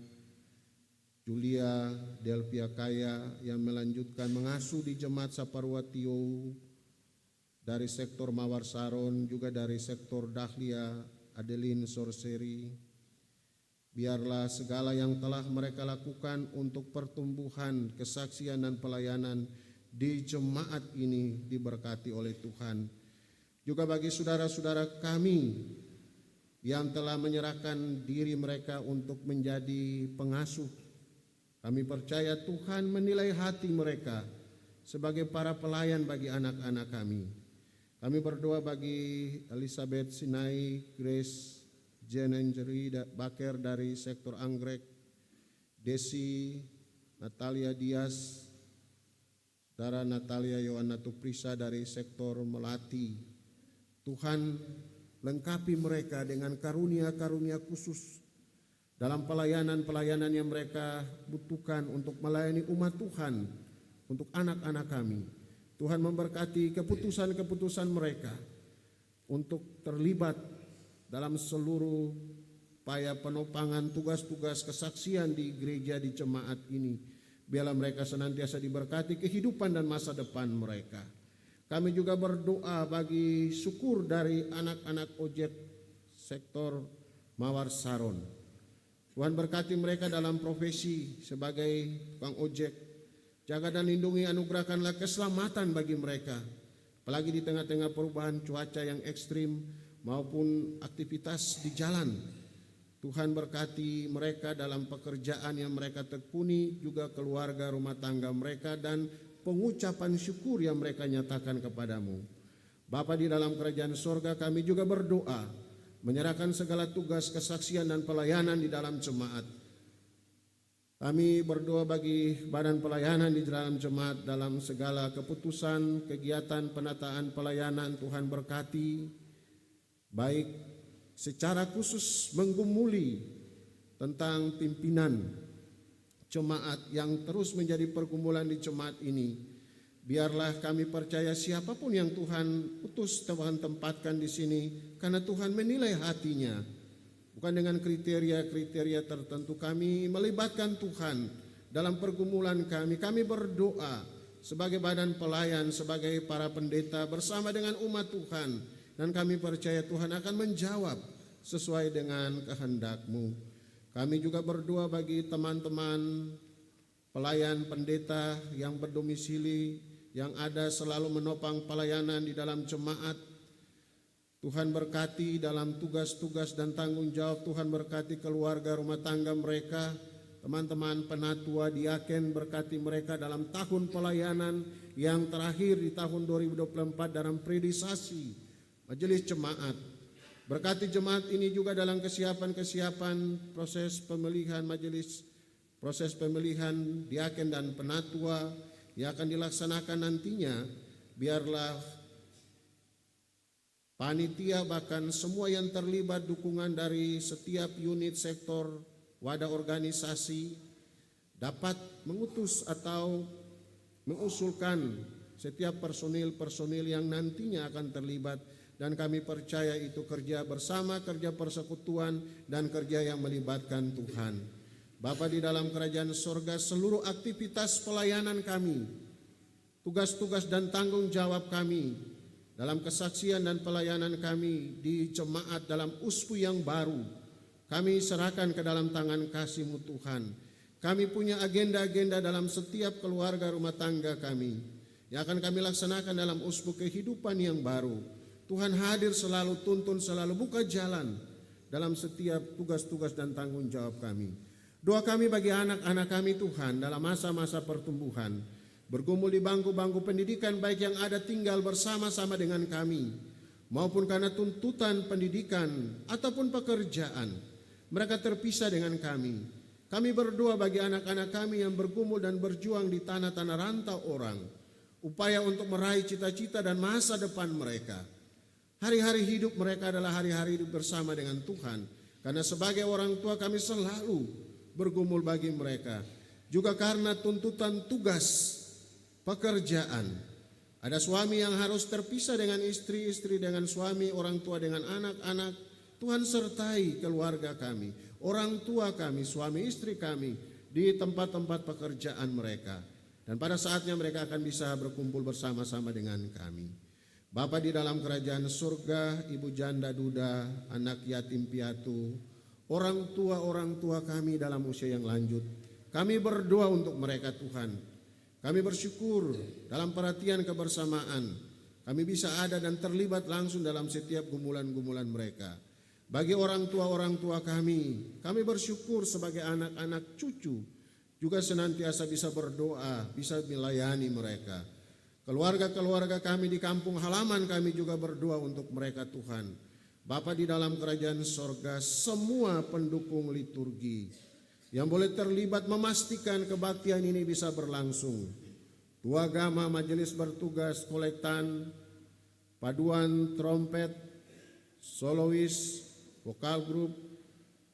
S3: Julia Delvia Kaya yang melanjutkan mengasuh di Jemaat Saparwatio dari sektor Mawar Saron, juga dari sektor Dahlia Adeline Sorseri. Biarlah segala yang telah mereka lakukan untuk pertumbuhan, kesaksian dan pelayanan di jemaat ini diberkati oleh Tuhan. Juga bagi saudara-saudara kami yang telah menyerahkan diri mereka untuk menjadi pengasuh, kami percaya Tuhan menilai hati mereka sebagai para pelayan bagi anak-anak kami. Kami berdoa bagi Elizabeth Sinai, Grace Jenenjeri Baker dari sektor Anggrek, Desi Natalia Dias, saudara Natalia Yohana Tuprisa dari sektor Melati. Tuhan lengkapi mereka dengan karunia-karunia khusus dalam pelayanan-pelayanan yang mereka butuhkan untuk melayani umat Tuhan, untuk anak-anak kami. Tuhan memberkati keputusan-keputusan mereka untuk terlibat dalam seluruh upaya penopangan tugas-tugas kesaksian di gereja, di jemaat ini. Biarlah mereka senantiasa diberkati kehidupan dan masa depan mereka. Kami juga berdoa bagi syukur dari anak-anak ojek sektor Mawar Saron. Tuhan berkati mereka dalam profesi sebagai tukang ojek. Jaga dan lindungi, anugerahkanlah keselamatan bagi mereka, apalagi di tengah-tengah perubahan cuaca yang ekstrim maupun aktivitas di jalan. Tuhan berkati mereka dalam pekerjaan yang mereka tekuni, juga keluarga rumah tangga mereka, dan pengucapan syukur yang mereka nyatakan kepadamu. Bapa di dalam kerajaan sorga, kami juga berdoa menyerahkan segala tugas kesaksian dan pelayanan di dalam jemaat. Kami berdoa bagi badan pelayanan di dalam jemaat dalam segala keputusan, kegiatan, penataan pelayanan. Tuhan berkati, baik secara khusus menggumuli tentang pimpinan jemaat yang terus menjadi pergumulan di jemaat ini. Biarlah kami percaya siapapun yang Tuhan utus, Tuhan tempatkan di sini, karena Tuhan menilai hatinya. Bukan dengan kriteria-kriteria tertentu. Kami melibatkan Tuhan dalam pergumulan kami. Kami berdoa sebagai badan pelayan, sebagai para pendeta bersama dengan umat Tuhan. Dan kami percaya Tuhan akan menjawab sesuai dengan kehendak-Mu. Kami juga berdoa bagi teman-teman pelayan pendeta yang berdomisili, yang ada selalu menopang pelayanan di dalam jemaat. Tuhan berkati dalam tugas-tugas dan tanggung jawab. Tuhan berkati keluarga rumah tangga mereka, teman-teman penatua, diaken, berkati mereka dalam tahun pelayanan yang terakhir di tahun 2024 dalam priorisasi majelis jemaat. Berkati jemaat ini juga dalam kesiapan proses pemilihan majelis, proses pemilihan diaken dan penatua yang akan dilaksanakan nantinya. Biarlah panitia, bahkan semua yang terlibat, dukungan dari setiap unit sektor wadah organisasi dapat mengutus atau mengusulkan setiap personil-personil yang nantinya akan terlibat. Dan kami percaya itu kerja bersama, kerja persekutuan, dan kerja yang melibatkan Tuhan. Bapa di dalam kerajaan sorga, seluruh aktivitas pelayanan kami, tugas-tugas dan tanggung jawab kami dalam kesaksian dan pelayanan kami di jemaat dalam uspu yang baru, kami serahkan ke dalam tangan kasih-Mu Tuhan. Kami punya agenda-agenda dalam setiap keluarga rumah tangga kami yang akan kami laksanakan dalam usbu kehidupan yang baru. Tuhan hadir selalu, tuntun selalu, buka jalan dalam setiap tugas-tugas dan tanggung jawab kami. Doa kami bagi anak-anak kami Tuhan dalam masa-masa pertumbuhan, bergumul di bangku-bangku pendidikan baik yang ada tinggal bersama-sama dengan kami, maupun karena tuntutan pendidikan ataupun pekerjaan, mereka terpisah dengan kami. Kami berdoa bagi anak-anak kami yang bergumul dan berjuang di tanah-tanah rantau orang, upaya untuk meraih cita-cita dan masa depan mereka. Hari-hari hidup mereka adalah hari-hari hidup bersama dengan Tuhan, karena sebagai orang tua kami selalu bergumul bagi mereka. Juga karena tuntutan tugas pekerjaan. Ada suami yang harus terpisah dengan istri, istri dengan suami, orang tua dengan anak-anak. Tuhan sertai keluarga kami, orang tua kami, suami istri kami di tempat-tempat pekerjaan mereka. Dan pada saatnya mereka akan bisa berkumpul bersama-sama dengan kami. Bapa di dalam kerajaan surga, ibu janda duda, anak yatim piatu, orang tua kami dalam usia yang lanjut, kami berdoa untuk mereka Tuhan. Kami bersyukur dalam perhatian kebersamaan, kami bisa ada dan terlibat langsung dalam setiap gumulan-gumulan mereka. Bagi orang tua kami bersyukur sebagai anak-anak cucu, juga senantiasa bisa berdoa, bisa melayani mereka. Keluarga-keluarga kami di kampung halaman kami juga berdoa untuk mereka Tuhan. Bapa di dalam kerajaan sorga, semua pendukung liturgi yang boleh terlibat memastikan kebaktian ini bisa berlangsung. Tua Agama, majelis bertugas, kolektan, paduan trompet, solois, vokal grup,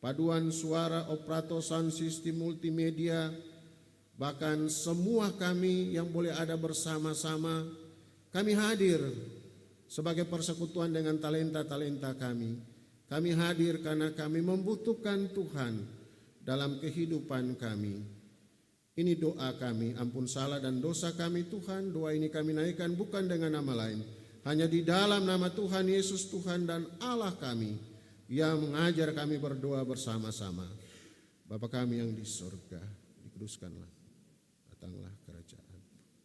S3: paduan suara, operator sound system multimedia, bahkan semua kami yang boleh ada bersama-sama, kami hadir sebagai persekutuan dengan talenta-talenta kami. Kami hadir karena kami membutuhkan Tuhan dalam kehidupan kami. Ini doa kami, ampun salah dan dosa kami Tuhan. Doa ini kami naikkan bukan dengan nama lain, hanya di dalam nama Tuhan Yesus Tuhan dan Allah kami yang mengajar kami berdoa bersama-sama. Bapa kami yang di surga, dikuduskanlah, datanglah kerajaan,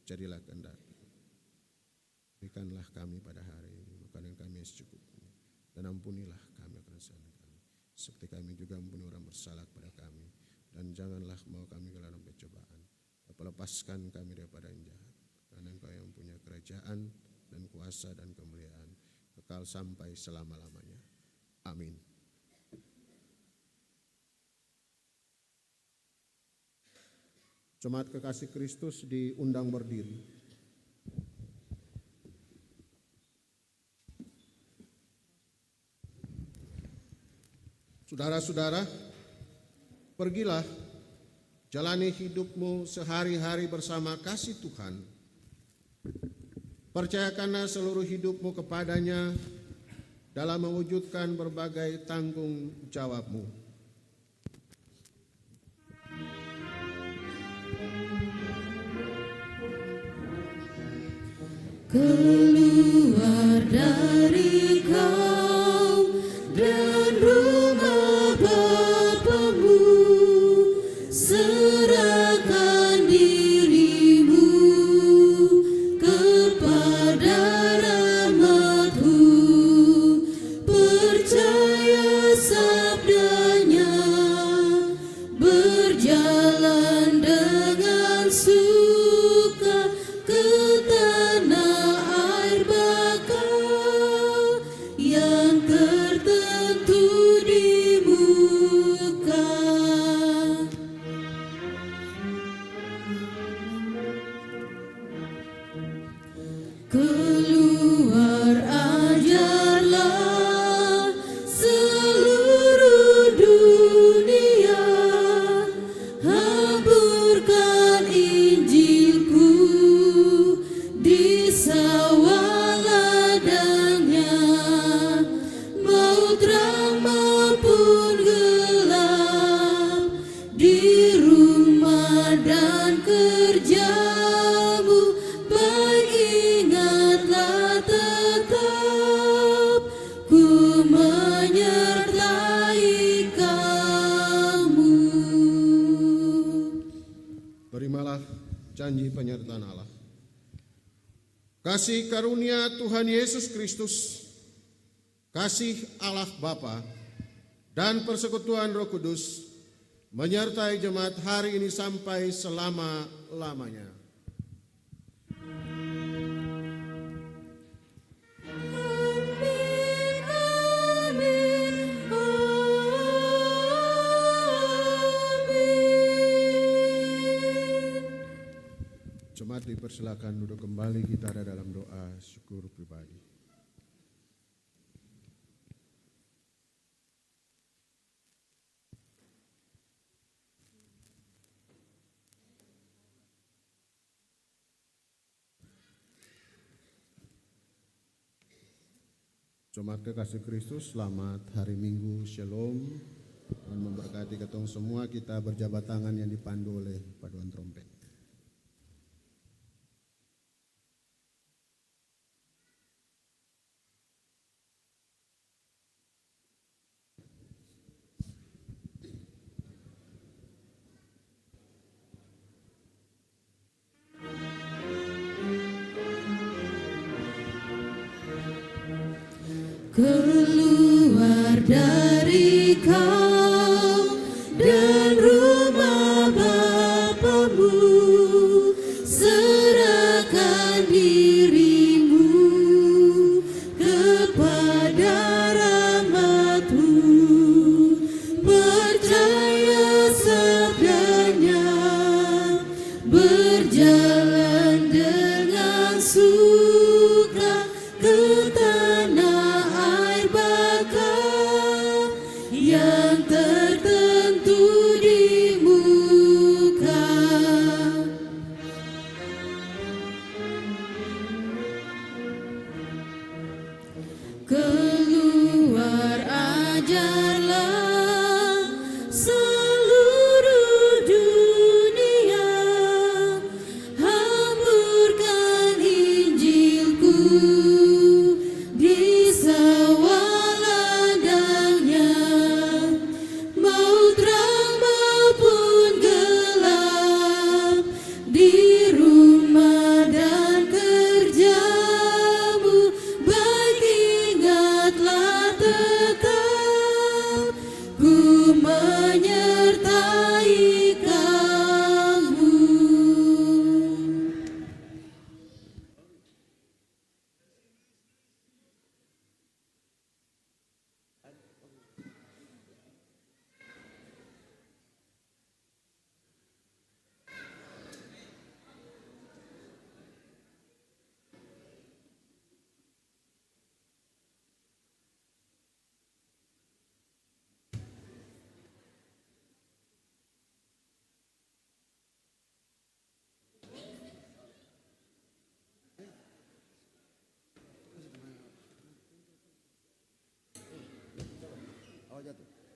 S3: jadilah kehendak. Berikanlah kami pada hari ini makanan kami secukupnya, dan ampunilah kami kesalahan kami, seperti kami juga ampuni orang bersalah kepada kami. Dan janganlah mau kami ke dalam pencobaan, tapi lepaskan kami daripada yang jahat. Karena Engkau yang punya kerajaan dan kuasa dan kemuliaan kekal sampai selama-lamanya. Amin. Jemaat kekasih Kristus diundang berdiri. Saudara-saudara, pergilah, jalani hidupmu sehari-hari bersama kasih Tuhan. Percayakanlah seluruh hidupmu kepadanya dalam mewujudkan berbagai tanggung jawabmu.
S1: Keluar dari kau dan rumah Bapamu, serahkan dirimu kepada rahmat-Mu, percaya sabdanya, berjalan dengan suka ke tanah air bakal yang
S3: janji penyertaan Allah. Kasih karunia Tuhan Yesus Kristus, kasih Allah Bapa, dan persekutuan Roh Kudus menyertai jemaat hari ini sampai selama-lamanya. Jemaat dipersilakan duduk kembali, kita ada dalam doa syukur pribadi. Jemaat kekasih Kristus, selamat hari Minggu, Shalom. Dan memberkati ketong semua, kita berjabat tangan yang dipandu oleh paduan trompet.
S1: Keluar dari kau dan rumah Bapamu, serahkan dirimu kepada rahmat-Mu, percaya sabdanya, berjalan dengan suka ke tanah air bakar yang tertentu di muka. Keluar ajarlah seluruh dunia, hamburkan Injilku di sawah ladangnya, mau terang maupun gelap, di rumah dan kerjamu, baik ingatlah tetap, ku menyertai kamu.
S5: Oh jatuh.